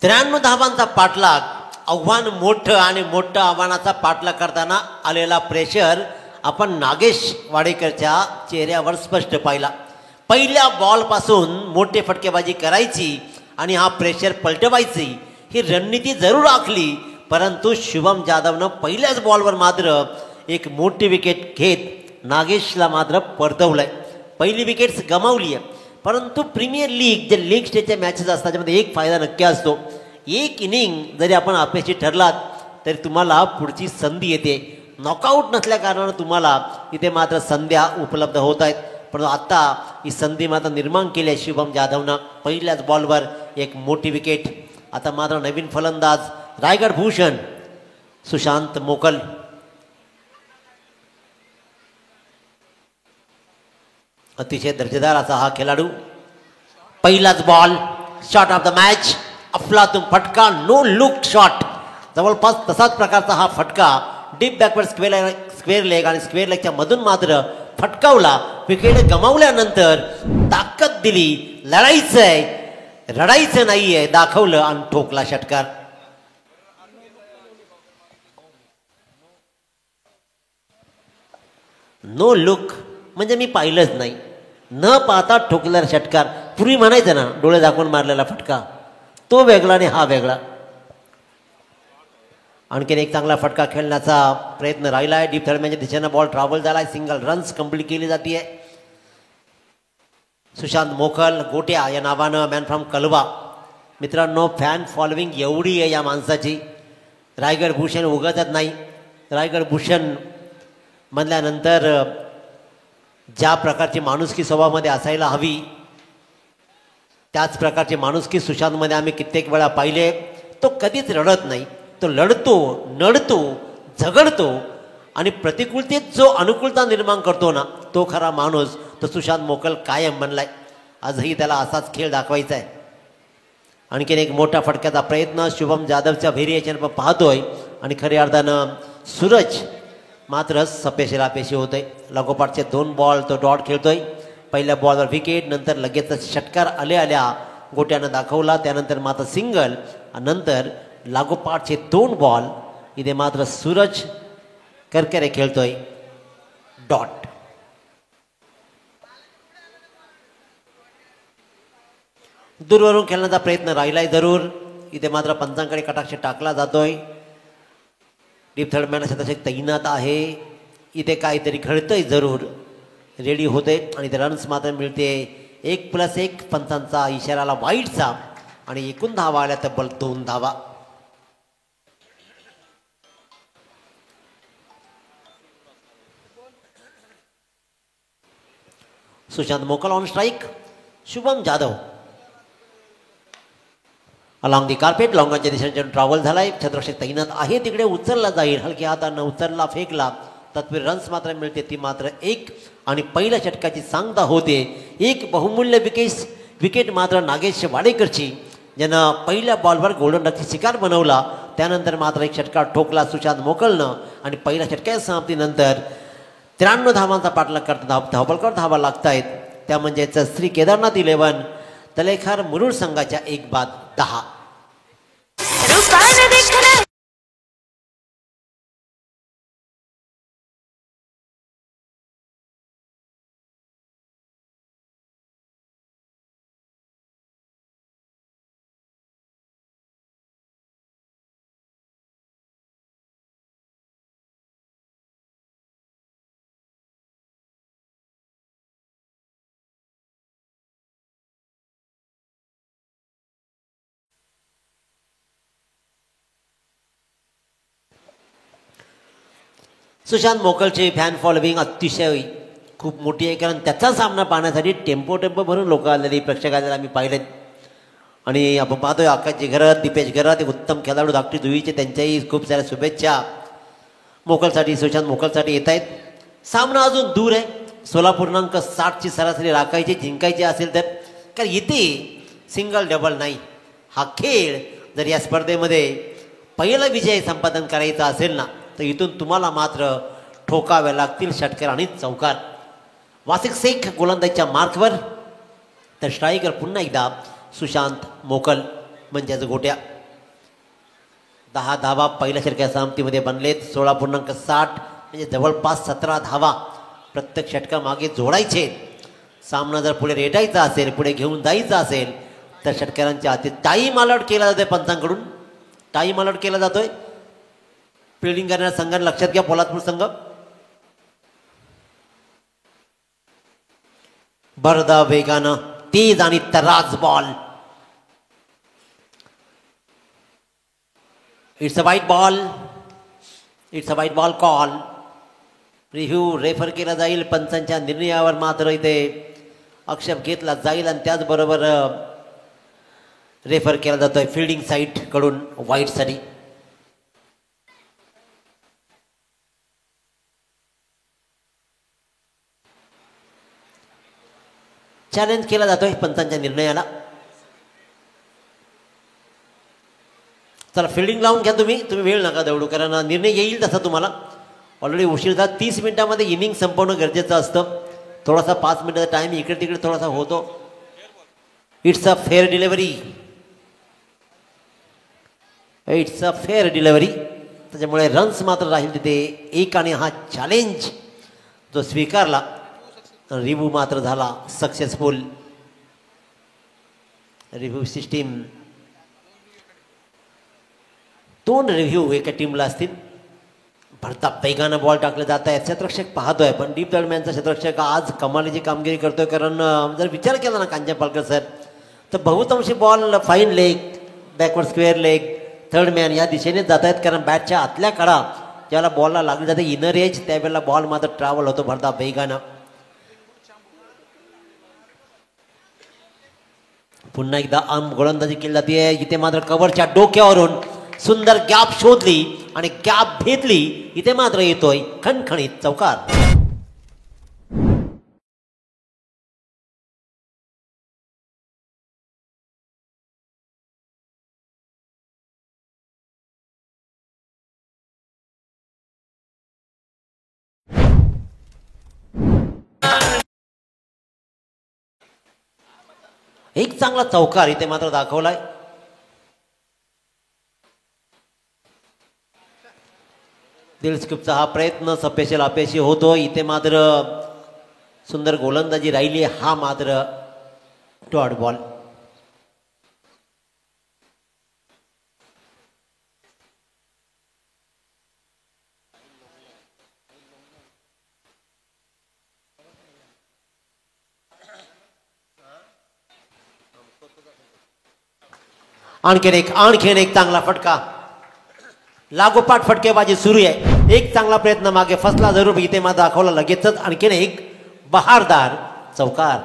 त्र्याण्णव धावांचा पाठलाग. आव्हान मोठं, आणि मोठं आव्हानाचा पाठलाग करताना आलेला प्रेशर आपण नागेश वाडेकरच्या चेहऱ्यावर स्पष्ट पाहिला. पहिल्या बॉलपासून मोठे फटकेबाजी करायची आणि हा प्रेशर पलटवायची ही रणनीती जरूर आखली, परंतु शुभम जाधवनं पहिल्याच बॉलवर मात्र एक मोठी विकेट घेत नागेशला मात्र परतवलंय. पहिली विकेट्स गमावली आहे, परंतु प्रीमियर लीग जे लीग स्टेजच्या मॅचेस असतात त्याच्यामध्ये एक फायदा नक्की असतो. एक इनिंग जरी आपण अपेक्षित ठरलात तरी तुम्हाला पुढची संधी येते. नॉकआउट नसल्या कारणानं तुम्हाला इथे मात्र संध्या उपलब्ध होत आहेत, परंतु आता ही संधी मात्र निर्माण केली आहे शुभम जाधवनं. पहिल्याच बॉलवर एक मोठी विकेट. आता मात्र नवीन फलंदाज रायगड भूषण सुशांत मोकल. अतिशय दर्जेदार असा हा खेळाडू. पहिलाच ball, shot of the match, अफलातून फटका, नो लुक शॉट. जवळपास तसाच प्रकारचा हा फटका डीप बॅकवर्ड स्क्वेअर लेग आणि स्क्वेअर लेगच्या मधून मात्र फटकावला. विकेट गमावल्यानंतर ताकद दिली, लढायचंय, रडायचं नाहीये, दाखवलं आणि ठोकला षटकार. नो लुक म्हणजे मी पाहिलंच नाही, न पाहता ठोकलेला षटकार. पूर्वी म्हणायचं ना डोळे दाखवून मारलेला फटका, तो वेगळा आणि हा वेगळा. आणखीन एक चांगला फटका खेळण्याचा प्रयत्न राहिला आहे. डीप थर्डमॅनच्या दिशेनं बॉल ट्रॅव्हल झाला आहे. सिंगल रन्स कंप्लीट केली जाते. सुशांत मोकल गोट्या या नावानं मॅन फ्रॉम कलवा. मित्रांनो, फॅन फॉलोविंग एवढी आहे या माणसाची. रायगड भूषण उगतच नाही. रायगड भूषण म्हणल्यानंतर ज्या प्रकारची माणुसकी स्वभावामध्ये असायला हवी त्याच प्रकारची माणुसकी सुशांतमध्ये आम्ही कित्येक वेळा पाहिले. तो कधीच रडत नाही, तो लढतो, नडतो, झगडतो आणि प्रतिकूलतेत जो अनुकूलता निर्माण करतो ना, तो खरा माणूस. तो सुशांत मोकल कायम बनलाय. आजही त्याला असाच खेळ दाखवायचा आहे. आणखीन एक मोठा फटक्याचा प्रयत्न शुभम जाधवच्या व्हेरिएशन आपण पाहतोय आणि खऱ्या अर्थानं सूरज मात्र सपेशीला पेशी होतोय. लागोपाठचे 2 बॉल तो डॉट खेळतोय. पहिल्या बॉलवर विकेट, नंतर लगेच षटकार आल्या गोट्यानं दाखवला. त्यानंतर मात्र सिंगल, नंतर लागोपाठचे 2 बॉल इथे मात्र सूरज करकरे खेळतोय डॉट. दूरवरून खेळण्याचा प्रयत्न राहिलाय जरूर. इथे मात्र पंचांकडे कटाक्ष टाकला जातोय. डीप थर्डमॅन शतक तैनात आहे. इथे काहीतरी घडतंय जरूर, रेडी होते आणि ते रन्स मात्र मिळते. 1+1 पंचांचा इशाराला वाईटचा आणि एकूण धावा आल्या तब्बल 2 धावा. Sushant Mokal on strike. Shubham Jadhav along the carpet लॉंगाच्या दिशेने ट्रॅव्हल झालाय. छत्रक्षक तैनात आहे तिकडे. उचलला जाईल, हलक्या हातानं उचलला, फेकला, तत्वे रन्स मात्र मिळते ती मात्र 1 आणि पहिल्या षटकाची सांगता होते. एक बहुमूल्य विकेट मात्र नागेश वाडेकरची, ज्यानं पहिल्या बॉलवर गोल्डन डकची शिकार बनवला. त्यानंतर मात्र एक षटकार ठोकला सुशांत मोकलनं आणि पहिल्या षटकाच्या समाप्तीनंतर 93 धावांचा पाठलाग करता धावपलकर धावा लागतायत. त्या म्हणजेच श्री केदारनाथ 11 तलेखार मुरुड संघाच्या 1-10. सुशांत मोकलची फॅन फॉलोविंग अतिशय खूप मोठी आहे, कारण त्याचा सामना पाहण्यासाठी टेम्पो भरून लोक आलेली प्रेक्षक आलेले आम्ही पाहिलेत. आणि आपण पाहतोय आकाशजी घरात, दीपेश घरात, एक उत्तम खेळाडू धाकटी जुईचे, त्यांच्याही खूप साऱ्या शुभेच्छा मोकलसाठी, सुशांत मोकलसाठी येत आहेत. सामना अजून दूर आहे. 16.60ची सरासरी राखायची, जिंकायची असेल तर, कारण इथे सिंगल डबल नाही. हा खेळ जर या स्पर्धेमध्ये पहिला विजय संपादन करायचा असेल ना, तर इथून तुम्हाला मात्र ठोकावे लागतील षटकार आणि चौकार. वासिक शेख गोलंदाजीच्या मार्कवर, तर स्ट्रायकर पुन्हा एकदा सुशांत मोकल म्हणजेच गोट्या. 10 धावा पहिल्या षटकाच्या समाप्तीमध्ये बनलेत. 16.60 म्हणजे जवळपास 17 धावा प्रत्येक षटका मागे जोडायचे. सामना जर पुढे रेटायचा असेल, पुढे घेऊन जायचा असेल, तर षटकारांच्या हाती टाईम अलॉट केला जातोय. पंचांकडून टाईम अलॉट केला जातोय. फिल्डिंग करणाऱ्या संघाने लक्षात घ्या, पोलादपूर संघ. भरदा वेगानं तेज आणि तराज बॉल. इट्स अ वाईट बॉल. इट्स अ वाईट बॉल कॉल. रिव्ह्यू रेफर केला जाईल. पंचांच्या निर्णयावर मात्र इथे आक्षेप घेतला जाईल आणि त्याचबरोबर रेफर केला जातोय फिल्डिंग साईड कडून वाईटसाठी. चॅलेंज केला जातोय पंचांच्या निर्णयाला. चला फिल्डिंग लावून घ्या तुम्ही वेळ नका दौडू, कारण निर्णय येईल तसा तुम्हाला. ऑलरेडी उशीर झाला. 30 मिनिटांमध्ये इनिंग संपवणं गरजेचं असतं. थोडासा 5 मिनिटाचा टाईम इकडे तिकडे थोडासा होतो. It's a fair delivery. It's a fair delivery. त्याच्यामुळे रन्स मात्र राहील तिथे 1 आणि हा चॅलेंज जो स्वीकारला, रिव्ह्यू मात्र झाला सक्सेसफुल. रिव्ह्यू सिस्टीम 2 रिव्ह्यू एका टीमला असतील. भरता वेगानं बॉल टाकले जात आहेत. क्षेत्ररक्षक पाहतोय, पण डीप दरम्यानचा क्षेत्ररक्षक आज कमालीची कामगिरी करतोय. कारण जर विचार केला ना कांच्या पालकर सर, तर बहुतांशी ball fine leg, backward square leg, third man या दिशेने जात आहेत. कारण बॅटच्या आतल्या कडा ज्याला बॉलला लागली जाते इनर एज, त्यावेळेला बॉल मात्र ट्रॅव्हल होतो भरता वेगानं. पुन्हा एकदा गोलंदाजी केली जाते. इथे मात्र कव्हरच्या डोक्यावरून सुंदर गॅप शोधली आणि गॅप भेटली. इथे मात्र येतोय खणखणीत चौकार. एक चांगला चौकार इथे मात्र दाखवलाय. दिलस्किपचा हा प्रयत्न सपेशल अपयशी होतो. इथे मात्र सुंदर गोलंदाजी राहिली. हा मात्र डॉट बॉल. आणखीन एक चांगला फटका. लागोपाठ फटकेबाजी सुरू आहे. एक चांगला प्रयत्न मागे फसला जरूर. इथे मात्र दाखवला लगेचच आणखीन एक बहारदार चौकार.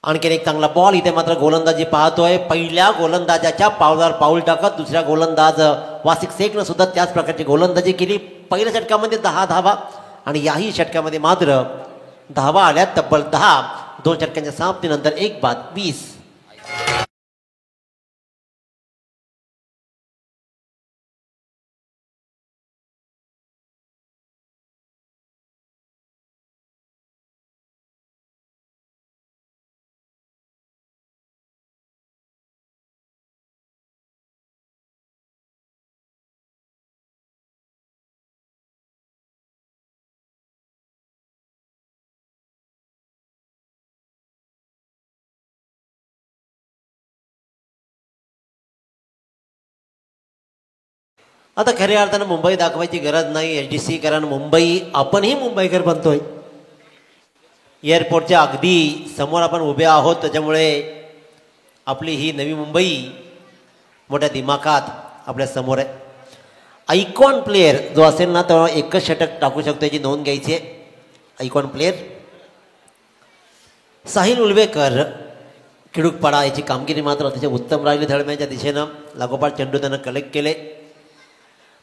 आणखीन एक चांगला बॉल. इथे मात्र गोलंदाजी पाहतोय. पहिल्या गोलंदाजाच्या पावलावर पाऊल टाकत दुसऱ्या गोलंदाज वासिक शेखनं सुद्धा त्याच प्रकारची गोलंदाजी केली. पहिल्या षटकामध्ये 10 धावा आणि याही षटकामध्ये मात्र धावा आल्या तब्बल 10. 2 षटकांच्या समाप्तीनंतर 1 बाद 20. आता खऱ्या अर्थानं मुंबई दाखवायची गरज नाही HDC, कारण मुंबई आपणही मुंबईकर बनतोय. एअरपोर्टच्या अगदी समोर आपण उभे आहोत. त्याच्यामुळे आपली ही नवी मुंबई मोठ्या दिमाखात आपल्या समोर आहे. आयकॉन प्लेयर जो असेल ना तो एकच षटक टाकू शकतो, याची नोंद घ्यायची आहे. आयकॉन प्लेयर साहिल उलवेकर खिडूकपाडा, याची कामगिरी मात्र अतिशय उत्तम राहिली. धडम्याच्या दिशेनं लागोपाठ चेंडू त्यानं कलेक्ट केले.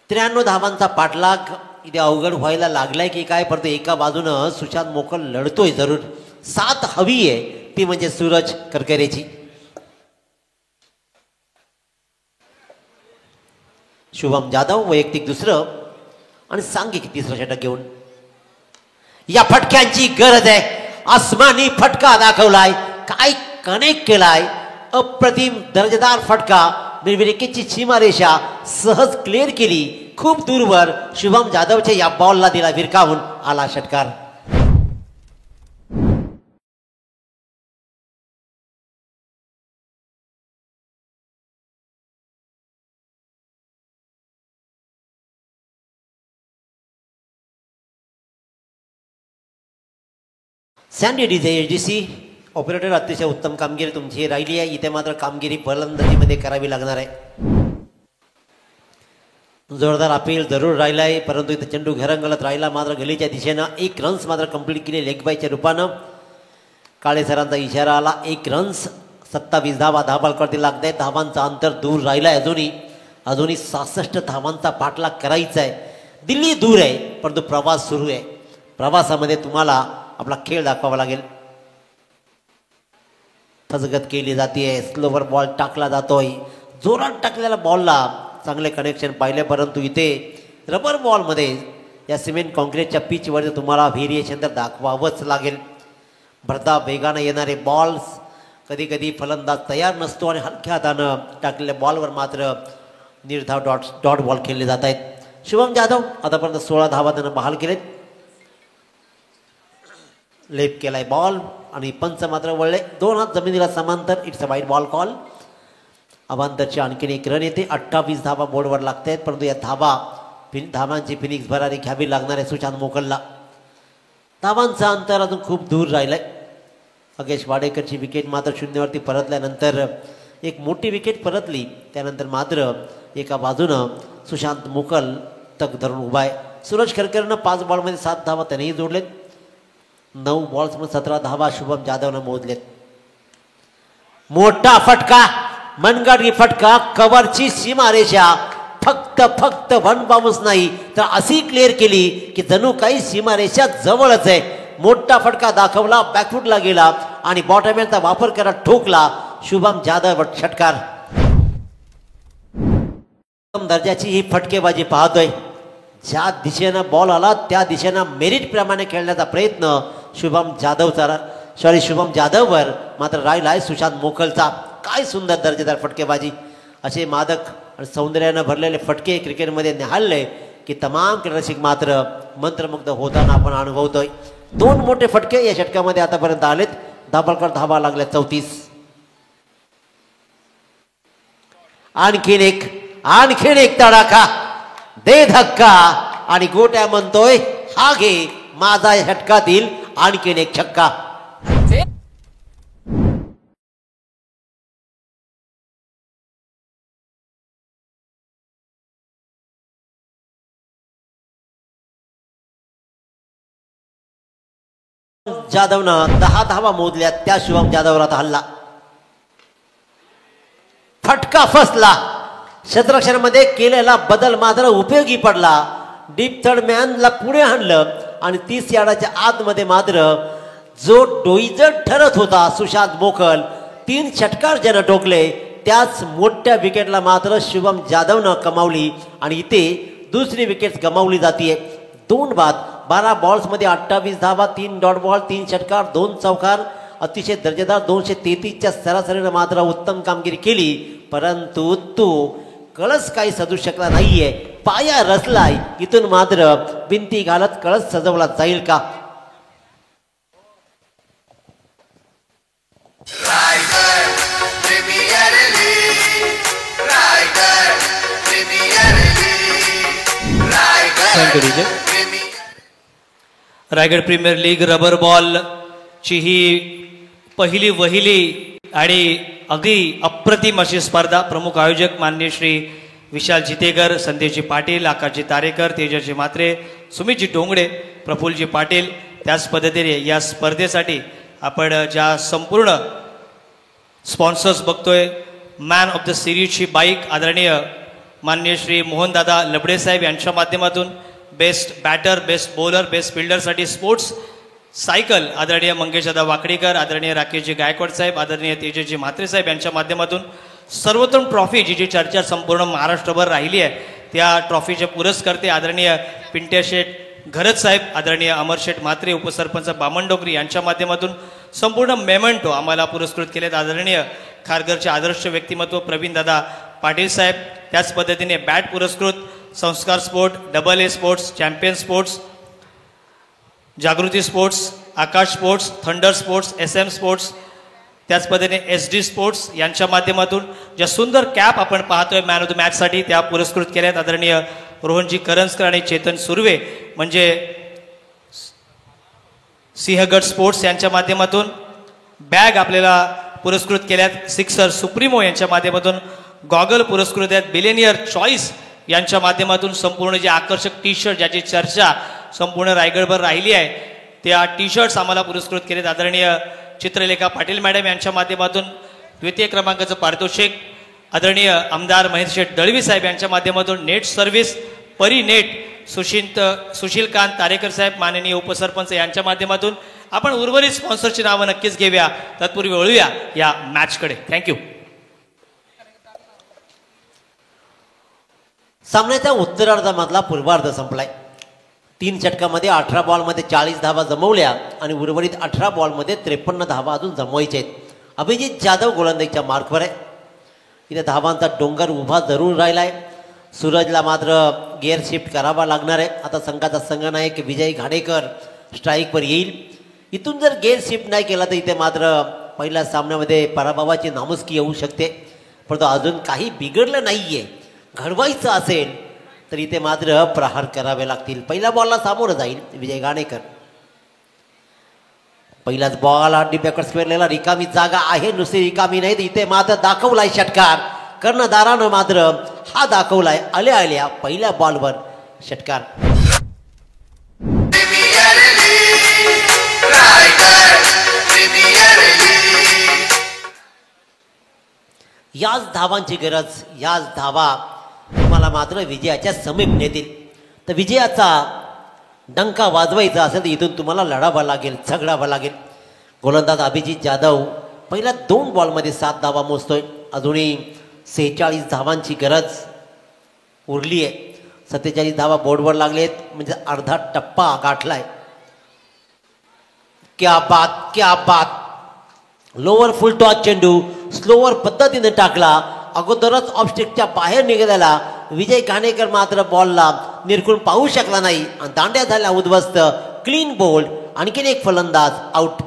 93 धावांचा पाठलाग इथे अवघड व्हायला लागलाय की काय, परंतु एका बाजूनं सुशांत मोकल लढतोय जरूर. 7 हवी आहे, ती म्हणजे सूरज करकरेची. शुभम जाधव वैयक्तिक दुसरं आणि सांघिक तिसरं षटक घेऊन. या फटक्यांची गरज आहे. आसमानी फटका दाखवलाय, काय कनेक्ट केलाय. अप्रतिम दर्जेदार फटका. निर्विकेची सीमारेषा सहज क्लिअर केली. खूप दूरवर शुभम जाधवच्या या बॉलला दिला विरकावून. आला षटकार. सँडी डीजे HDC ऑपरेटर, अतिशय उत्तम कामगिरी तुमची राहिली आहे. इथे मात्र कामगिरी फलंदाजीमध्ये करावी लागणार आहे. जोरदार अपील जरूर राहिला आहे, परंतु इथे चेंडू घरंगलत राहिला. मात्र गलीच्या दिशेनं 1 रन्स मात्र कंप्लीट केले लेग बायच्या रूपानं. काळे सरांचा इशारा आला. 1 रन्स 27 धावा धाबालकडे लागत. धावांचा अंतर दूर राहिला आहे. अजूनही 66 धावांचा पाठलाग करायचा आहे. दिल्ली दूर आहे, परंतु प्रवास सुरू आहे. प्रवासामध्ये तुम्हाला आपला खेळ दाखवावा लागेल. फसगत केली जाते. स्लोवर बॉल टाकला जातोय. जोरात टाकलेल्या बॉलला चांगले कनेक्शन पाहिले, परंतु इथे रबर बॉलमध्ये या सिमेंट कॉन्क्रीटच्या पिचवर तुम्हाला व्हेरिएशन तर दाखवावंच लागेल. भरता वेगानं येणारे बॉल्स, कधी कधी फलंदाज तयार नसतो आणि हलक्या हातानं टाकलेल्या बॉलवर मात्र निर्धाव डॉट बॉल खेळले जात आहेत. शुभम जाधव आतापर्यंत 16 धावा त्यानं बहाल केलेत. लेप केलाय बॉल आणि पंच मात्र वळले. 2 हात जमिनीला समांतर. It's a wide ball call. अवांतरची आणखीन 1 रन येते. 28 धावा बोर्डवर लागत आहेत, परंतु या धावांची फिनिक्स भरारी घ्यावी लागणार आहे सुशांत मोकलला. धावांचं अंतर अजून खूप दूर राहिलंय. अगेश वाडेकरची विकेट मात्र 0वरती परतल्यानंतर एक मोठी विकेट परतली. त्यानंतर मात्र एका बाजूनं सुशांत मोकल तग धरून उभा आहे. सूरज करकरनं 5 बॉलमध्ये 7 धावा त्यानेही जोडलेत. 9 बॉल्समध्ये 17 धावा शुभम जाधवनं मोजलेत. मोठा फटका, मनगटी फटका. कव्हरची सीमारेषा फक्त 1 बाउन्स नाही तर अशी क्लिअर केली की जणू काही सीमारेषा जवळच आहे. मोठा फटका दाखवला, बॅकफुटला गेला आणि बॉटमहॅनचा वापर करत ठोकला शुभम जाधव. षटकार. उत्तम दर्जाची ही फटकेबाजी पाहतोय. ज्या दिशेनं बॉल आला त्या दिशेनं मेरिट प्रमाणे खेळण्याचा प्रयत्न शुभम जाधववर मात्र राहिला आहे सुशांत मोकलचा. काय सुंदर दर्जेदार फटकेबाजी. असे मादक आणि सौंदर्यानं भरलेले फटके क्रिकेटमध्ये निहाळले की तमाम क्रीडरसिक मात्र मंत्रमुग्ध होताना आपण अनुभवतोय. 2 मोठे फटके या षटकामध्ये आतापर्यंत आलेत. धाबालकर धावा लागल्या 34. आणखीन एक तडाखा. दे धक्का आणि गोट्या म्हणतोय हा घे माझा या षटकातील आणखीन एक छक्का. जाधवनं 10 धावा मोजल्या. त्या शुभम जाधववर आता हल्ला. फटका फसला. क्षेत्ररक्षणामध्ये केलेला बदल मात्र उपयोगी पडला. डीप थर्ड मॅनला पुढे आणलं आणि 30 यार्डाच्या आतमध्ये मात्र जो डोईजर ठरत होता सुशांत मोकल 3 षटकार ज्यानं टोकले त्याच मोठ्या विकेटला मात्र शुभम जाधवनं कमावली आणि इथे दुसरी विकेट गमावली जाते. 2 बाद 12 बॉल्समध्ये 28 धावा, 3 डॉट बॉल, 3 षटकार, 2 चौकार, अतिशय दर्जेदार 233च्या सरासरीनं मात्र उत्तम कामगिरी केली. परंतु तो कळस काही सजू शकला नाहीये. पाया रचलाय. इथून मात्र भिंती घालत कळस सजवला जाईल का? Raigad premier league rubber ball ची ही पहिली वहिली आणि अगदी अप्रतिम अशी स्पर्धा. प्रमुख आयोजक माननीय श्री विशाल जितेकर, संदेशजी पाटील, आकाशजी तारेकर, तेजसजी म्हात्रे, सुमितजी डोंगडे, प्रफुल्लजी पाटील. त्याच पद्धतीने या स्पर्धेसाठी आपण ज्या संपूर्ण स्पॉन्सर्स बघतोय, मॅन ऑफ द सिरीजची बाईक आदरणीय माननीय श्री मोहनदादा लबडे साहेब यांच्या माध्यमातून, best batter, best bowler, best फिल्डरसाठी स्पोर्ट्स सायकल आदरणीय मंगेशदादा वाकडीकर, आदरणीय राकेशजी गायकवाड साहेब, आदरणीय तेजसजी म्हात्रे साहेब यांच्या माध्यमातून सर्वोत्तम ट्रॉफी जी चर्चा संपूर्ण महाराष्ट्रभर राहिली आहे त्या ट्रॉफीचे पुरस्कर्ते आदरणीय पिंट्या शेठ घरत साहेब, आदरणीय अमर शेठ म्हात्रे, उपसरपंच बामणडोगरी यांच्या माध्यमातून संपूर्ण मेमेंटो आम्हाला पुरस्कृत केलेत. आदरणीय खारघरचे आदर्श व्यक्तिमत्व प्रवीणदादा पाटील साहेब. त्याच पद्धतीने बॅट पुरस्कृत Sanskar sport, AA sports, champion sports, Jagruti sports, Akash sports, thunder sports, SM sports, त्याच पद्धतीने SD स्पोर्ट्स यांच्या माध्यमातून ज्या सुंदर कॅप आपण पाहतोय मॅन ऑफ द मॅचसाठी त्या पुरस्कृत केल्यात. आदरणीय रोहनजी करंजकर आणि चेतन सुर्वे म्हणजे सिंहगड स्पोर्ट्स यांच्या माध्यमातून बॅग आपल्याला पुरस्कृत केल्यात. सिक्सर सुप्रीमो यांच्या माध्यमातून गॉगल पुरस्कृत आहेत. बिलेनियर चॉईस यांच्या माध्यमातून संपूर्ण जे आकर्षक टी शर्ट ज्याची चर्चा संपूर्ण रायगडभर राहिली आहे त्या टी शर्ट्स आम्हाला पुरस्कृत केलेत. आदरणीय चित्रलेखा पाटील मॅडम यांच्या माध्यमातून द्वितीय क्रमांकाचं पारितोषिक. आदरणीय आमदार महेश शेठ दळवी साहेब यांच्या माध्यमातून नेट सर्व्हिस परी नेट सुशीलकांत तारेकर साहेब, माननीय उपसरपंच यांच्या माध्यमातून. आपण उर्वरित स्पॉन्सरची नावं नक्कीच घेऊया. तत्पूर्वी वळूया या मॅचकडे. थँक्यू. सामन्याच्या उत्तरार्धामधला पूर्वार्ध संपलाय. 3 षटकामध्ये 18 बॉलमध्ये 40 धावा जमवल्या आणि उर्वरित 18 बॉलमध्ये 53 धावा अजून जमवायचे आहेत. अभिजित जाधव गोलंदाजीच्या मार्कवर आहे. इथे धावांचा डोंगर उभा जरूर राहिलाय. सूरजला मात्र गिअर शिफ्ट करावा लागणार आहे. आता संघाचा संघनायक विजय घाडेकर स्ट्राईकवर येईल. इथून जर गिअर शिफ्ट नाही केला तर इथे मात्र पहिल्या सामन्यामध्ये पराभवाची नामुष्की येऊ शकते. परंतु अजून काही बिघडलं नाहीये. घडवायचं असेल तर इथे मात्र प्रहार करावे लागतील. पहिल्या बॉलला सामोरं जाईल विजय घाडेकर. पहिलाच बॉल हा डीप स्क्वेअरला रिकामी जागा आहे. नुसती रिकामी नाही तर इथे मात्र दाखवलाय षटकार. कर्णधारानं मात्र हा दाखवलाय आल्या आल्या पहिल्या बॉलवर षटकार. याच धावांची गरज, याच धावा तुम्हाला मात्र विजयाच्या समीप नेतील. तर विजयाचा डंका वाजवायचा असेल तर इथून तुम्हाला लढावा लागेल, झगडावा लागेल. गोलंदाज अभिजित जाधव पहिल्या 2 बॉलमध्ये 7 धावा मोजतोय. अजूनही 46 धावांची गरज उरली आहे. 47 धावा बोर्डवर लागलेत म्हणजे अर्धा टप्पा गाठलाय. क्या बात, क्या बात. लोअर फुल टॉस चेंडू स्लोअर पद्धतीने टाकला. अगोदरच ऑफस्टिकच्या बाहेर निघालेला विजय घाणेकर मात्र बॉलला निरखून पाहू शकला नाही आणि दांड्या झाल्या उद्ध्वस्त. Clean bowled. आणखीन एक फलंदाज आउट.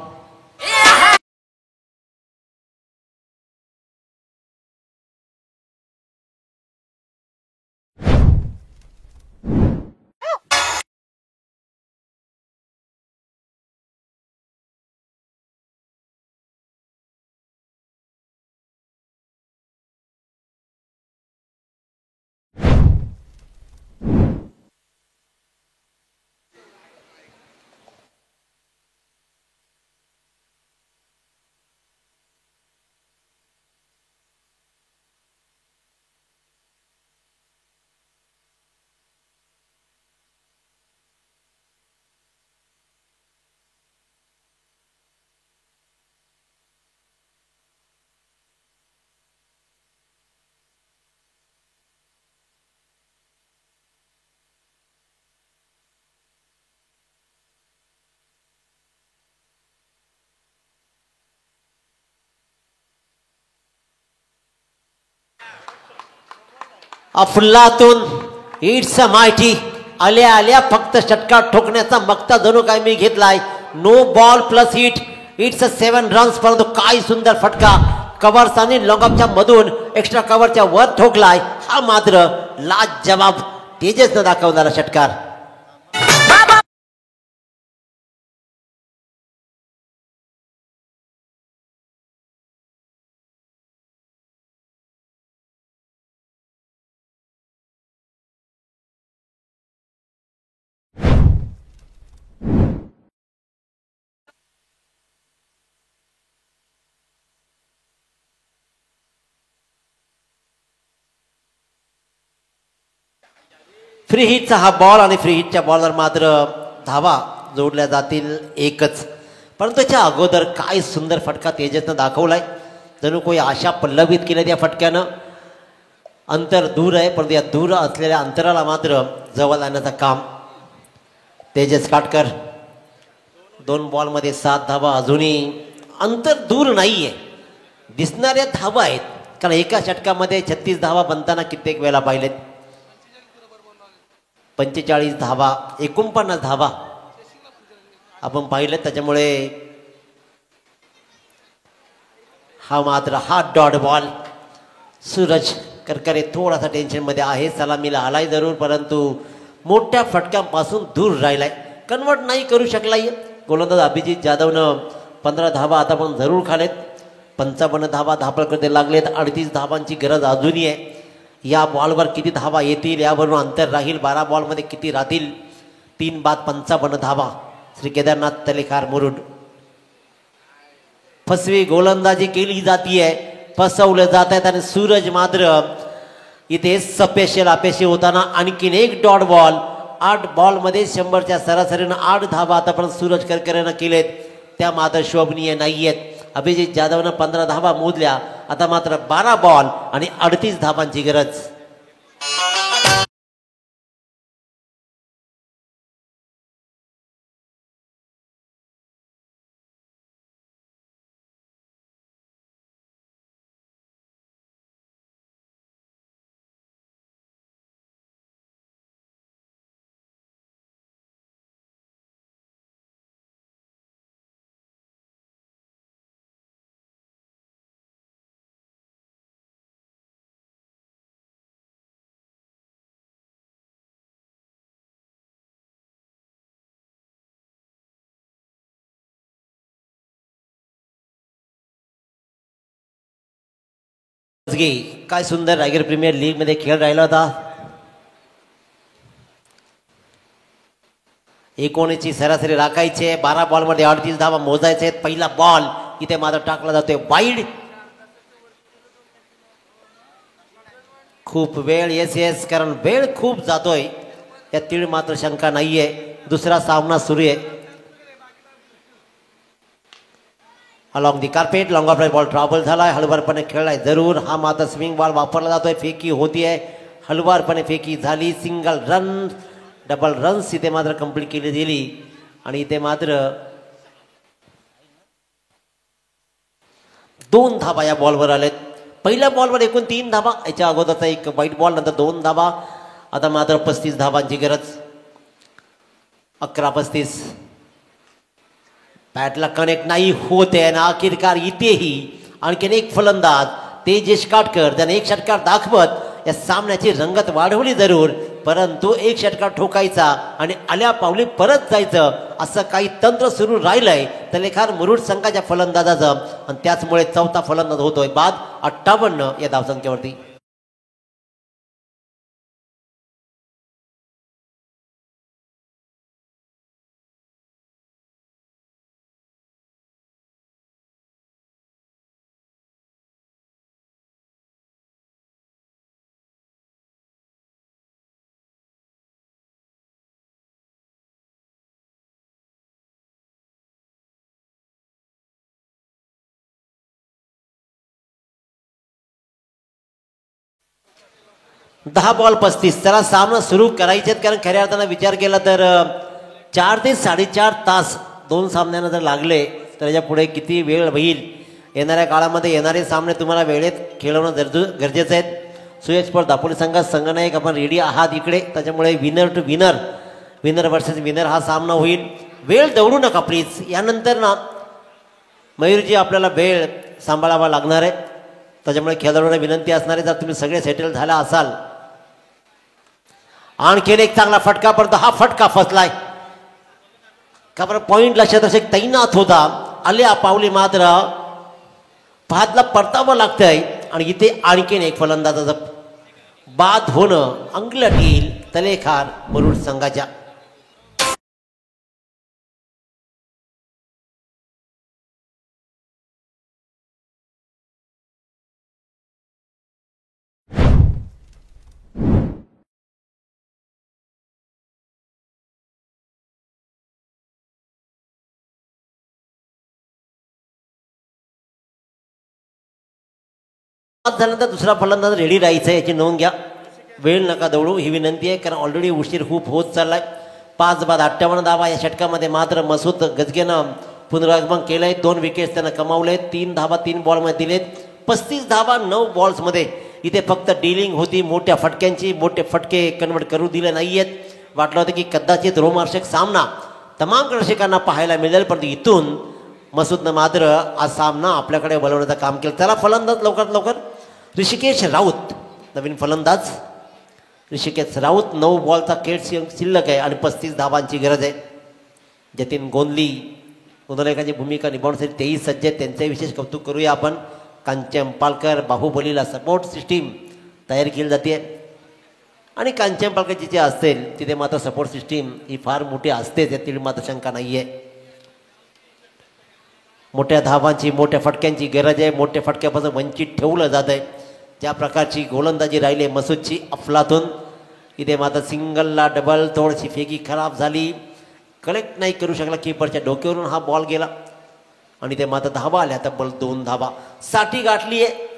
अफलातून इट्स अ मायटी. आल्या आल्या फक्त षटकार ठोकण्याचा मक्ता जणू काय मी घेतलाय. No ball plus hit. It's a 7 runs. परंतु काय सुंदर फटका कव्हर्स आणि लॉंगऑफच्या मधून एक्स्ट्रा कव्हरच्या वर ठोकलाय. हा मात्र लाजवाब तेजसनं दाखवणारा षटकार. फ्री हिटचा हा बॉल आणि फ्री हिटच्या बॉलवर मात्र धावा जोडल्या जातील एकच. परंतु त्याच्या अगोदर काय सुंदर फटका तेजसनं दाखवलाय. जणू कोणी आशा पल्लवित केल्या त्या फटक्यानं. अंतर दूर आहे परंतु या दूर असलेल्या अंतराला मात्र जवळ आणण्याचं काम तेजस काटकर. 2 बॉलमध्ये 7 धावा. अजूनही अंतर दूर नाहीये. दिसणाऱ्या धावा आहेत कारण एका षटकामध्ये 36 धावा बनताना कित्येक वेळा पाहिलेत. 45 धावा 49 धावा आपण पाहिलं. त्याच्यामुळे हा मात्र हा डॉट बॉल. सूरज करकरे थोडासा टेन्शनमध्ये आहे. सलामीला आलाय जरूर परंतु मोठ्या फटक्यांपासून दूर राहिलाय. कन्वर्ट नाही करू शकलाय. गोलंदाज अभिजित जाधवनं 15 धावा आता पण जरूर खालेत. 55 धावा धापडकडे लागलेत. 38 धावांची गरज अजूनही आहे. या बॉलवर किती धावा येतील यावरून अंतर राहील. 12 बॉलमध्ये किती राहतील. 3 बाद 55 धावा. श्री केदारनाथ तलेखार मुरुड. फसवी गोलंदाजी केली जातीये. फसवलं जात आहेत आणि सूरज मात्र इथे सपेशल अपेशी होताना आणखीन एक डॉट बॉल. 8 बॉलमध्ये 100च्या सरासरीनं 8 धावा आतापर्यंत सूरज करकरेनं केलेत. त्या मात्र शोभनीय नाहीयेत. अभिजित जाधवनं 15 धावा मोजल्या. आता मात्र 12 बॉल आणि 38 धावांची गरज. काय सुंदर रायगड प्रीमियर लीग मध्ये खेळ राहिला होता. 19ची सरासरी राखायचे. 12 बॉलमध्ये 38 धावा मोजायचे. पहिला बॉल इथे मात्र टाकला जातोय वाईड. खूप वेळ. येस कारण वेळ खूप जातोय या तीळ मात्र शंका नाहीये. दुसरा सामना सुरू आहे. Along the carpet long of ball travel झालाय. हलवारपणे खेळलाय जरूर. हा मात्र स्विंग बॉल वापरला जातोय. फेकी होतीये. हलवारपणे फेकी झाली. सिंगल रन डबल रन्स इथे मात्र कंप्लीट केली गेली. आणि इथे मात्र 2 धावा या बॉलवर आलेत. पहिल्या बॉलवर एकूण 3 धावा. याच्या अगोदरचा एक वाईट बॉल नंतर 2 धावा. आता मात्र 35 धावांची गरज. 11-35. बॅटला कनेक्ट नाही होते आणि अखेरकार इथेही आणखीन एक फलंदाज तेजस काटकर त्याने एक षटकार दाखवत या सामन्याची रंगत वाढवली जरूर. परंतु एक षटकार ठोकायचा आणि आल्या पावली परत जायचं असं काही तंत्र सुरू राहिलंय तलेखार मुरुड संघाच्या फलंदाजाचं. आणि त्याचमुळे चौथा फलंदाज होतोय बाद 58 या धावसंख्येवरती. दहा बॉल 35. त्याला सामना सुरू करायचे कारण खऱ्या अर्थानं विचार केला तर 4 ते 4.5 तास 2 सामन्यांना जर लागले तर याच्या पुढे किती वेळ होईल. येणाऱ्या काळामध्ये येणारे सामने तुम्हाला वेळेत खेळवणं गरजेचं आहे. सुयश स्पोर्ट दापोली संघात संघनायक आपण रेडी आहात इकडे, त्याच्यामुळे winner to winner, winner versus winner हा सामना होईल. वेळ दौडू नका प्लीज. यानंतर ना मयूरजी आपल्याला वेळ सांभाळावा लागणार आहे, त्याच्यामुळे खेळाडूंना विनंती असणार आहे, जर तुम्ही सगळे सेटल झाला असाल. आणखीन एक चांगला फटका, परंतु हा फटका फसलाय. का बरं पॉईंट लक्षात तैनात होता, आल्या पावली मात्र पाहतला परतावं लागतंय. आणि इथे आणखीन एक फलंदाजाचा बाद होणं अंगलट येईल तलेखार मुरुड संघाच्या. झाल्यानंतर दुसरा फलंदाज रेडी राहायचं आहे, याची नोंद घ्या. वेळ नका दौडू ही विनंती आहे, कारण ऑलरेडी उशीर खूप होत चाललाय. 5 बाद 58 धावा. या षटकामध्ये मात्र मसूद गजगेनं पुनरागमन केलंय. 2 विकेट्स त्यानं कमावले. 3 धावा 3 बॉलमध्ये दिलेत. 35 धावा 9 बॉल्समध्ये. इथे फक्त डिलिंग होती मोठ्या फटक्यांची. मोठे फटके कन्वर्ट करू दिले नाहीयेत. वाटलं होतं की कदाचित रोमहर्षक सामना तमाम दर्शकांना पाहायला मिळेल, परंतु इथून मसूदनं मात्र हा सामना आपल्याकडे वळवण्याचं काम केलं. त्याला फलंदाज लवकरात लवकर ऋषिकेश राऊत, नवीन फलंदाज ऋषिकेश राऊत. 9 बॉलचा खेळ शिल्लक आहे आणि 35 धावांची गरज आहे. जतीन गोंदली गोंदलेकांची भूमिका निभावण्यासाठी तेही सज्ज आहेत, त्यांचंही विशेष कौतुक करूया आपण. कांचन पालकर बाहुबलीला सपोर्ट सिस्टीम तयार केली जाते आणि कांचन पालकर जिथे असेल तिथे मात्र सपोर्ट सिस्टीम ही फार मोठी असते, त्यातील मात्र शंका नाही आहे. मोठ्या धावांची मोठ्या फटक्यांची गरज आहे. मोठ्या फटक्यापासून वंचित ठेवलं जात आहे. ज्या प्रकारची गोलंदाजी राहिली मसूदची अफलातून, इथे मात्र सिंगलला डबल, थोडीशी फेकी खराब झाली, कलेक्ट नाही करू शकला. कीपरच्या डोक्यावरून हा बॉल गेला आणि ते मात्र धावा आल्या, तब्बल 2 धावा. 60 गाठली आहे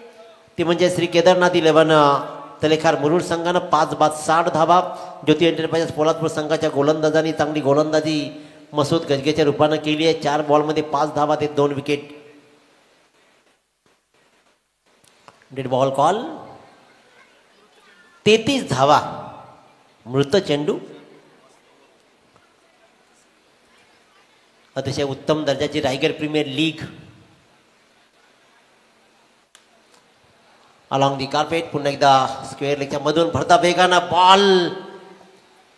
ती म्हणजे श्री केदारनाथ 11 तलेखार मुरुड संघानं. 5 बाद 60 धावा. ज्योती एंटरप्राइजेस पोलादपूर संघाच्या गोलंदाजांनी चांगली गोलंदाजी मसूद गजगेच्या रूपानं केली आहे. 4 बॉलमध्ये 5 धावा ते 2 विकेट. Dead ball call. 33 धावा. मृत चेंडू. अतिशय उत्तम दर्जाची Raigad premier league. Along the carpet. पुन्हा एकदा स्क्वेअर लेगच्या मधून भरता वेगाना बॉल.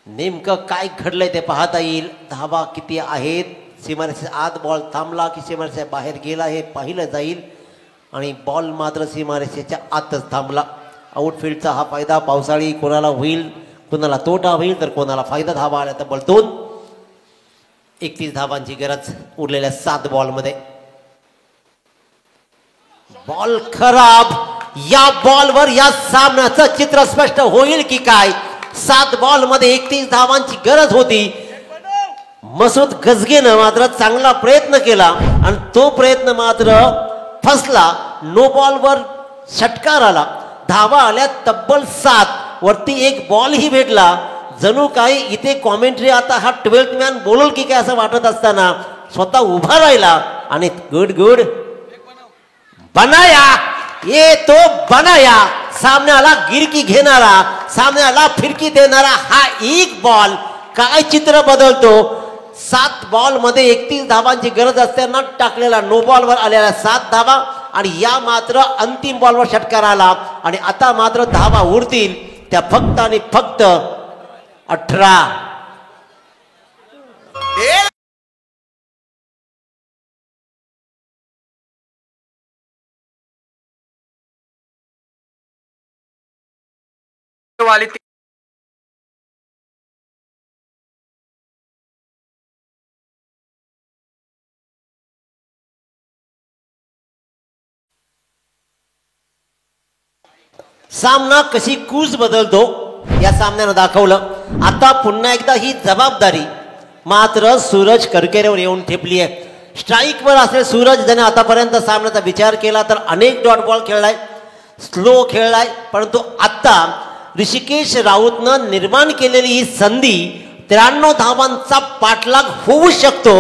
नेमकं काय घडलंय ते पाहता येईल. धावा किती आहेत. सीमारेषेच्या आत बॉल थांबला की सीमारेषेच्या बाहेर गेला हे पाहिलं जाईल आणि बॉल मात्र सीमारेषेच्या आतच थांबला. आउटफील्डचा हा फायदा पावसाळी कोणाला होईल, कोणाला तोटा होईल तर कोणाला फायदा. धावा आल्या तब्बल 2. 31 धावांची गरज उरलेल्या 7 बॉलमध्ये. बॉल खराब. या बॉलवर या सामन्याचं चित्र स्पष्ट होईल की काय. 7 बॉलमध्ये 31 धावांची गरज होती. मसूद गजगेनं मात्र चांगला प्रयत्न केला आणि तो प्रयत्न मात्र फसला. नो बॉलवर षटकार आला. धावा आल्या तब्बल 7. वरती एक बॉलही भेटला. जणू काही इथे कॉमेंट्री आता हा 12th मॅन बोलल की काय असं वाटत असताना स्वतः उभा राहिला आणि गुड गुड बनाया. ये तो बनाया. सामन्याला गिरकी घेणारा, सामन्याला फिरकी देणारा हा एक बॉल काय चित्र बदलतो. 7 बॉलमध्ये 31 धावांची गरज असताना टाकलेला नो बॉलवर आलेल्या 7 धावा आणि या मात्र अंतिम बॉलवर षटकार आला आणि आता मात्र धावा उरतील त्या फक्त आणि फक्त 18. वाली सामना कशी कूच बदलतो या सामन्यानं दाखवलं. आता पुन्हा एकदा ही जबाबदारी मात्र सूरज करकेरेवर येऊन ठेपली आहे. स्ट्राईकवर असलेले सूरज ज्याने आतापर्यंत सामन्याचा विचार केला तर अनेक डॉट बॉल खेळलाय, स्लो खेळलाय, परंतु आता ऋषिकेश राऊतनं निर्माण केलेली ही संधी 93 धावांचा पाठलाग होऊ शकतो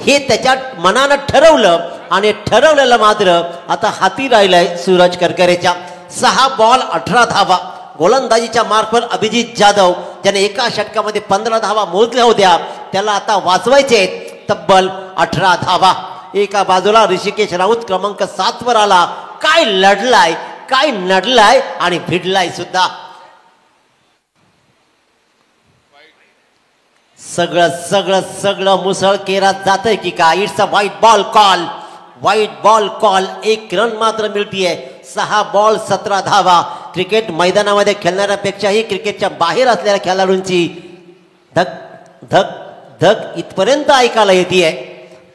हे त्याच्या मनानं ठरवलं आणि ठरवलेलं मात्र आता हाती राहिलंय सूरज करकरेच्या. 6 बॉल 18 धावा. गोलंदाजीच्या मार्फत अभिजित जाधव ज्याने एका षटकामध्ये 15 धावा मोजल्या होत्या त्याला आता वाचवायचे आहेत तब्बल 18 धावा. एका बाजूला ऋषिकेश राऊत क्रमांक 7 वर आला. काय लढलाय, काय नडलाय आणि भिडलाय सुद्धा. सगळं सगळं सगळं मुसळ केरात जातंय की काय. It's a white ball call, white ball call. 1 run मात्र मिळतीये. 6 बॉल 17 धावा. क्रिकेट मैदानामध्ये खेळणाऱ्यापेक्षाही क्रिकेटच्या बाहेर असलेल्या खेळाडूंची धक धक धक इथपर्यंत ऐकायला येते.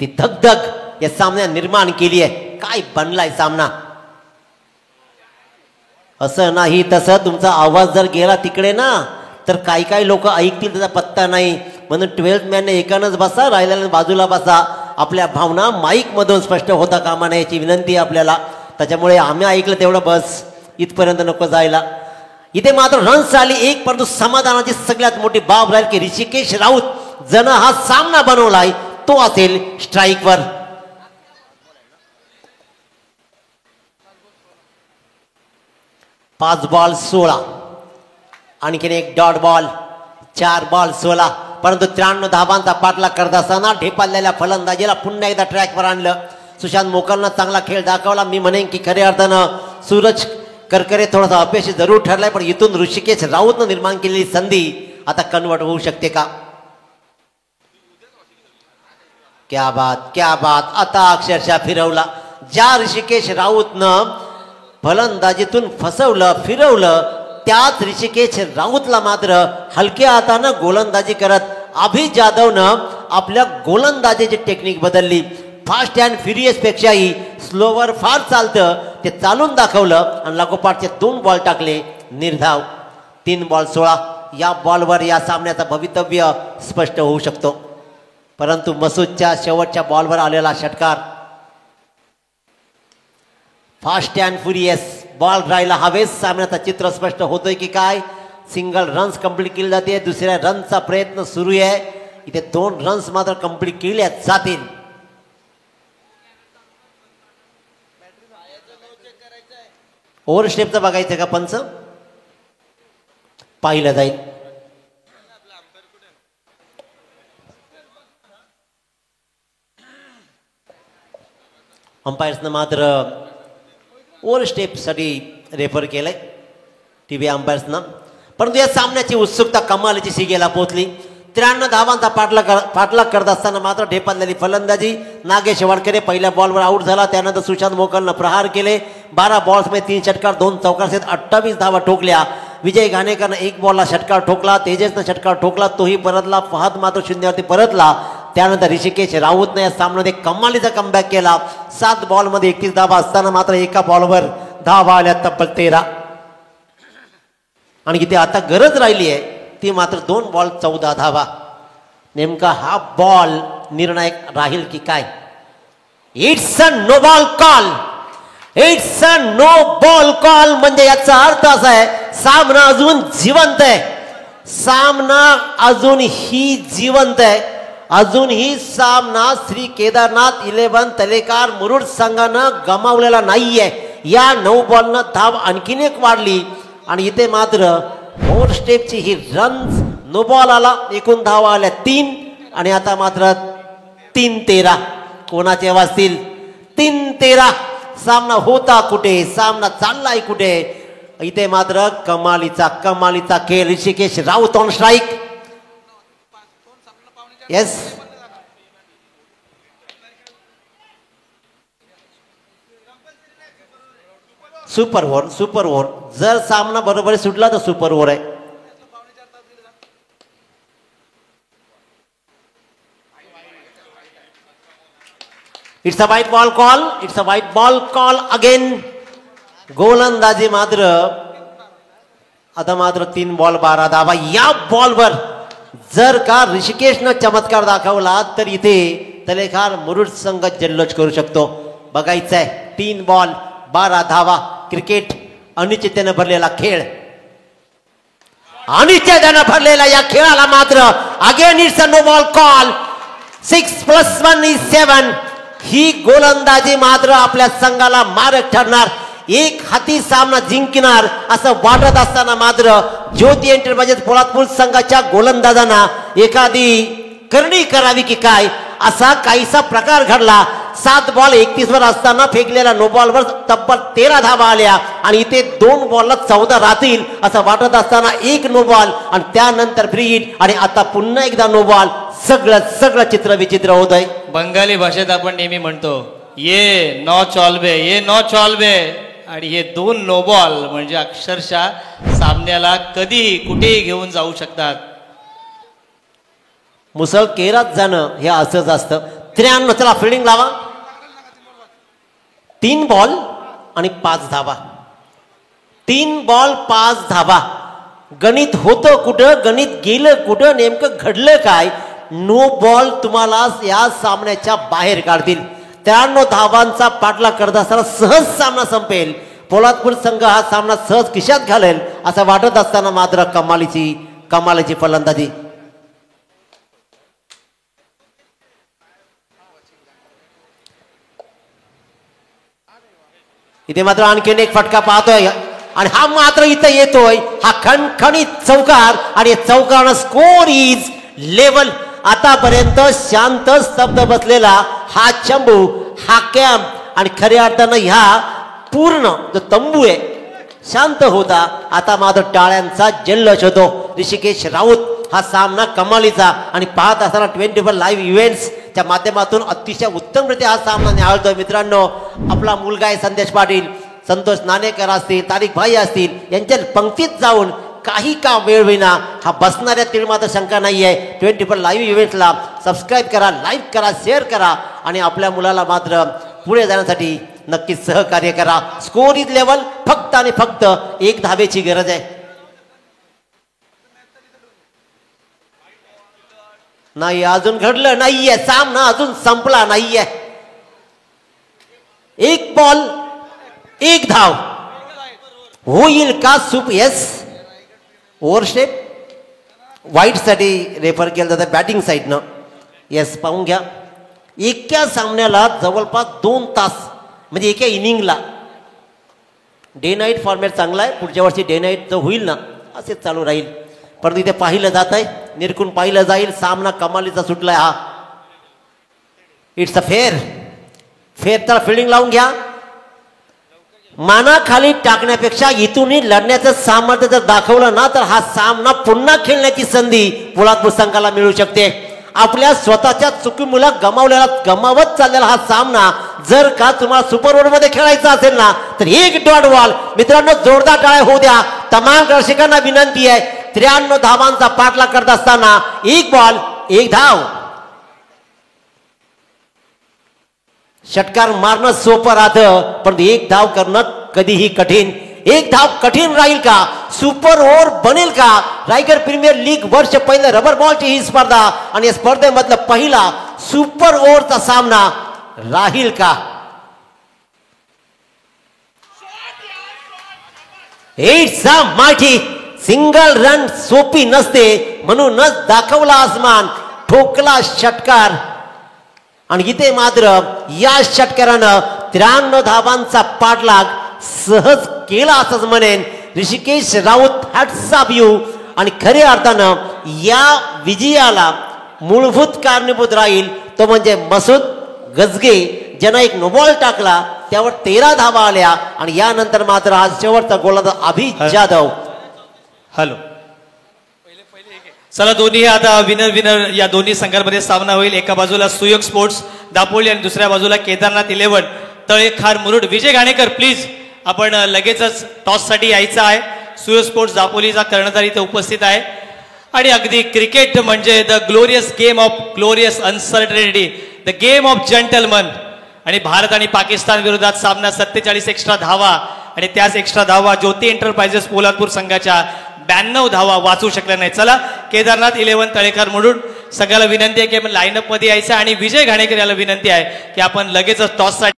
ती धगधग या सामन्यात निर्माण केली आहे. काय बनलाय सामना. असं नाही तसं तुमचा आवाज जर गेला तिकडे ना तर काही काही लोक ऐकतील त्याचा पत्ता नाही. म्हणून 12th मॅनने एकानंच बसा, राहिलेल्या बाजूला बसा. आपल्या भावना माईक मधून स्पष्ट होता कामा नये याची विनंती आहे आपल्याला. त्याच्यामुळे आम्ही ऐकलं तेवढं बस, इथपर्यंत नको जायला. इथे मात्र रन्स आली 1, परंतु समाधानाची सगळ्यात मोठी बाब राहील की ऋषिकेश राऊत जण हा सामना बनवलाय तो असेल स्ट्राईकवर. पाच बॉल 16, आणखीन 1 डॉट बॉल, 4 बॉल 16. परंतु 93 धावांचा पाठलाग करत असताना ढेपाळलेल्या फलंदाजीला पुन्हा एकदा ट्रॅकवर आणलं. सुशांत मोकलनं चांगला खेळ दाखवला. मी म्हणेन की खऱ्या अर्थानं सूरज करकरे थोडासा अपयशी जरूर ठरलाय, पण इथून ऋषिकेश राऊतनं निर्माण केलेली संधी आता कन्वर्ट होऊ शकते का. क्या बात, क्या बात. आता अक्षरशः फिरवला. ज्या ऋषिकेश राऊतनं फलंदाजीतून फसवलं, फिरवलं, त्याच ऋषिकेश राऊतला मात्र हलक्या हातानं गोलंदाजी करत अभि जाधवनं आपल्या गोलंदाजीची टेक्निक बदलली. फास्ट अँड फ्युरियस पेक्षाही स्लोवर फार चालतं ते चालून दाखवलं आणि लागोपाठचे 2 बॉल टाकले. निर्धाव. 3 बॉल 16. या बॉलवर या सामन्याचं भवितव्य स्पष्ट होऊ शकतो. परंतु मसूदच्या शेवटच्या बॉलवर आलेला षटकार फास्ट अँड फ्युरियस बॉल राहायला हवेच. सामन्याचं चित्र स्पष्ट होतोय की काय. सिंगल रन्स कंप्लीट केली जाते. दुसऱ्या रनचा प्रयत्न सुरू आहे. इथे 2 रन्स मात्र कंप्लीट केल्या जातील. ओव्हर स्टेपचं बघायचं का पंच, पाहिलं जाईल. अंपायर्सनं मात्र ओव्हर स्टेपसाठी रेफर केलंय टीव्ही अंपायर्सनं. परंतु या सामन्याची उत्सुकता कमालीची शिगेला पोहोचली. 93 धावांचा पाठलाग करत असताना मात्र ढेपाळलेली फलंदाजी. नागेश वाडकरे पहिल्या बॉलवर आऊट झाला. त्यानंतर सुशांत मोकलनं प्रहार केले. 12 बॉल्समध्ये 3 षटकार 2 चौकार सहित 28 धावा ठोकल्या. विजय घाणेकरनं 1 बॉलला षटकार ठोकला. तेजसनं षटकार ठोकला, तोही परतला. फहद मात्र शून्यावरती परतला. त्यानंतर ऋषिकेश राऊतनं या सामन्यामध्ये कमालीचा कमबॅक केला. 7 बॉलमध्ये 31 धावा असताना मात्र एका बॉलवर धावा आल्या तब्बल 13. आणि इथे आता गरज राहिली आहे ती मात्र 2 बॉल 14 धावा. नेमका हा बॉल निर्णायक राहील की काय. It's a no ball call. It's a no ball call म्हणजे याचा अर्थ असा आहे सामना अजून जिवंत आहे. सामना अजूनही जिवंत आहे. अजूनही सामना श्री केदारनाथ 11 तलेकार मुरुड संघानं गमावलेला नाहीये. या 9 बॉलनं धाव आणखीन 1 वाढली आणि इथे मात्र ओव्हर स्टेपची ही रन्स नो बॉल आला. एकूण धावा आल्या 3 आणि आता मात्र 3-13 कोणाचे वाजतील. 3-13. सामना होता कुठे, सामना चाललाय कुठे. इथे मात्र कमालीचा कमालीचा खेळ. Rishikesh Raut on strike. Yes, super over, super over. जर सामना बरोबर सुटला तर सुपर ओव्हर आहे. It's a white ball call. It's a white ball call again. गोलंदाजी मात्र आता मात्र 3 बॉल 12 धावा. या बॉलवर जर का ऋषिकेशनं चमत्कार दाखवला तर इथे तलेखार मुरुड संघ जल्लोष करू शकतो. बघायचं आहे. 3 बॉल 12 धावा. क्रिकेट अनिश्चिततेने भरलेला खेळ. अनिश्चिततेने भरलेला या खेळाला मात्र again it's a no ball call. 6+1 is 7. ही गोलंदाजी मात्र आपल्या संघाला मारक ठरणार. एक हाती सामना जिंकणार असं वाटत असताना मात्र ज्योती एंटरप्राइजेस पोलादपूर संघाच्या गोलंदाजांना एखादी करणी करावी की काय असा काहीसा प्रकार घडला. 7 बॉल 31 वर असताना फेकलेल्या नो बॉलवर तब्बल 13 धावा आल्या आणि इथे 2 बॉलला 14 राहतील असं वाटत असताना एक नो बॉल आणि त्यानंतर फ्री हिट आणि आता पुन्हा एकदा नो बॉल. सगळं चित्र विचित्र होत आहे. बंगाली भाषेत आपण नेहमी म्हणतो ये नौ चॉल्बे आणि हे 2 नो बॉल म्हणजे अक्षरशः सामन्याला कधी कुठेही घेऊन जाऊ शकतात. मुसल केरात जाणं हे असंच असतं. 93. चला फिल्डिंग लावा. 3 बॉल आणि 5 धावा. 3 बॉल 5 धावा. गणित होतं कुठं, गणित गेलं कुठं, नेमकं घडलं काय. नो बॉल तुम्हाला या सामन्याच्या बाहेर काढतील. 93 धावांचा पाठलाग करत असताना सहज सामना संपेल. पोलादपूर संघ हा सामना सहज खिशात घालेल असं वाटत असताना मात्र कमालीची फलंदाजी. इथे मात्र आणखीन एक फटका पाहतोय आणि हा मात्र इथं येतोय. हा खणखणीत चौकार आणि चौकार स्कोर इज लेवल. आतापर्यंत शांत स्तब्ध बसलेला हा चंबू, हा कॅम्प आणि खऱ्या अर्थानं ह्या पूर्ण जो तंबू आहे शांत होता. आता मात्र टाळ्यांचा जल्लोष होतो. ऋषिकेश राऊत हा सामना कमालीचा आणि पाहत असताना 24 लाईव्ह इव्हेंट्सच्या माध्यमातून अतिशय उत्तमरित्या हा सामना निहाळतोय. मित्रांनो, आपला मुलगा आहे संदेश पाटील, संतोष नाणेकर असतील, तारिक भाई असतील, यांच्या पंक्तीत जाऊन काही का वेळ विना हा बसणाऱ्या तीळ मात्र शंका नाही आहे. 24 लाईव्ह इव्हेंट्सला सबस्क्राईब करा, लाईक करा, शेअर करा आणि आपल्या मुलाला मात्र पुढे जाण्यासाठी नक्कीच सहकार्य करा. Score is level. फक्त आणि फक्त 1 धावेची गरज आहे. नाही अजून घडलं नाहीये. सामना अजून संपला नाहीये. 1 बॉल 1 धाव होईल का. यस, ओव्हरस्टेप वाईट साठी रेफर केलं जातं बॅटिंग साईडनं. येस, पाहून घ्या. एका सामन्याला जवळपास 2 तास म्हणजे एका इनिंगला. डे नाईट फॉर्मॅट चांगला आहे. पुढच्या वर्षी डे नाईट जो होईल ना असेच चालू राहील. परंतु इथे पाहिलं जात आहे, निरखून पाहिलं जाईल. सामना कमालीचा सुटलाय हा. It's a fair. तर फिल्डिंग लावून घ्या. माना खाली टाकण्यापेक्षा इथूनही लढण्याचं सामर्थ्य जर दाखवलं ना तर हा सामना पुन्हा खेळण्याची संधी पोलादपूर संघाला मिळू शकते. आपल्या स्वतःच्या चुकीमुळे गमावत चाललेला हा सामना जर का तुम्हाला सुपर ओव्हर मध्ये खेळायचा असेल ना तर 1 डॉट बॉल. मित्रांनो, जोरदार टाळ्या होऊ द्या. तमाम दर्शकांना विनंती आहे. 93 धावांचा पाठलाग करत असताना 1 बॉल 1 धाव. षटकार मारणं सोपं राहतं पण 1 धाव करणं कधीही कठीण. 1 धाव कठीण राहील का. सुपर ओव्हर बनेल का. रायगड प्रीमियर लीग वर्ष पहिले रबर बॉलची ही स्पर्धा आणि या स्पर्धेमधला पहिला सुपर ओव्हरचा सामना राहील का. It's a mighty. Single run सोपी नसते म्हणूनच दाखवला आसमान, ठोकला षटकार आणि इथे मात्र या षटकारानं 93 धावांचा पाठलाग सहज केला असंच म्हणेन. Rishikesh Raut, hats off you. आणि खऱ्या अर्थानं या विजयाला मूलभूत कारणीभूत राहील तो म्हणजे मसूद गजगे ज्यानं 1 नो बॉल टाकला, त्यावर 13 धावा आल्या आणि यानंतर मात्र आज शेवटचा गोलंदाज अभि जाधव. हॅलो, चला दोन्ही आता विनर या दोन्ही संघांमध्ये सामना होईल. एका बाजूला सुयोग स्पोर्ट्स दापोली आणि दुसऱ्या बाजूला केदारनाथ 11 तळेखार मुरुड. विजय घाणेकर प्लीज आपण लगेचच टॉस साठी यायचं आहे. सुयोग स्पोर्ट्स दापोलीचा कर्णधार इथे उपस्थित आहे आणि अगदी क्रिकेट म्हणजे the glorious game of glorious uncertainty, the game of gentleman. आणि भारत आणि पाकिस्तान विरोधात सामना 47 एक्स्ट्रा धावा आणि त्याच एक्स्ट्रा धावा ज्योती एंटरप्राइजेस पोलादपूर संघाच्या 92 धावा वाचू शकल्या नाही. चला, केदारनाथ 11 तळेखार मुरुड सगळ्याला विनंती आहे की आपण लाईनअप मध्ये यायचं आणि विजय घाणेकर याला विनंती आहे की आपण लगेचच टॉस साठी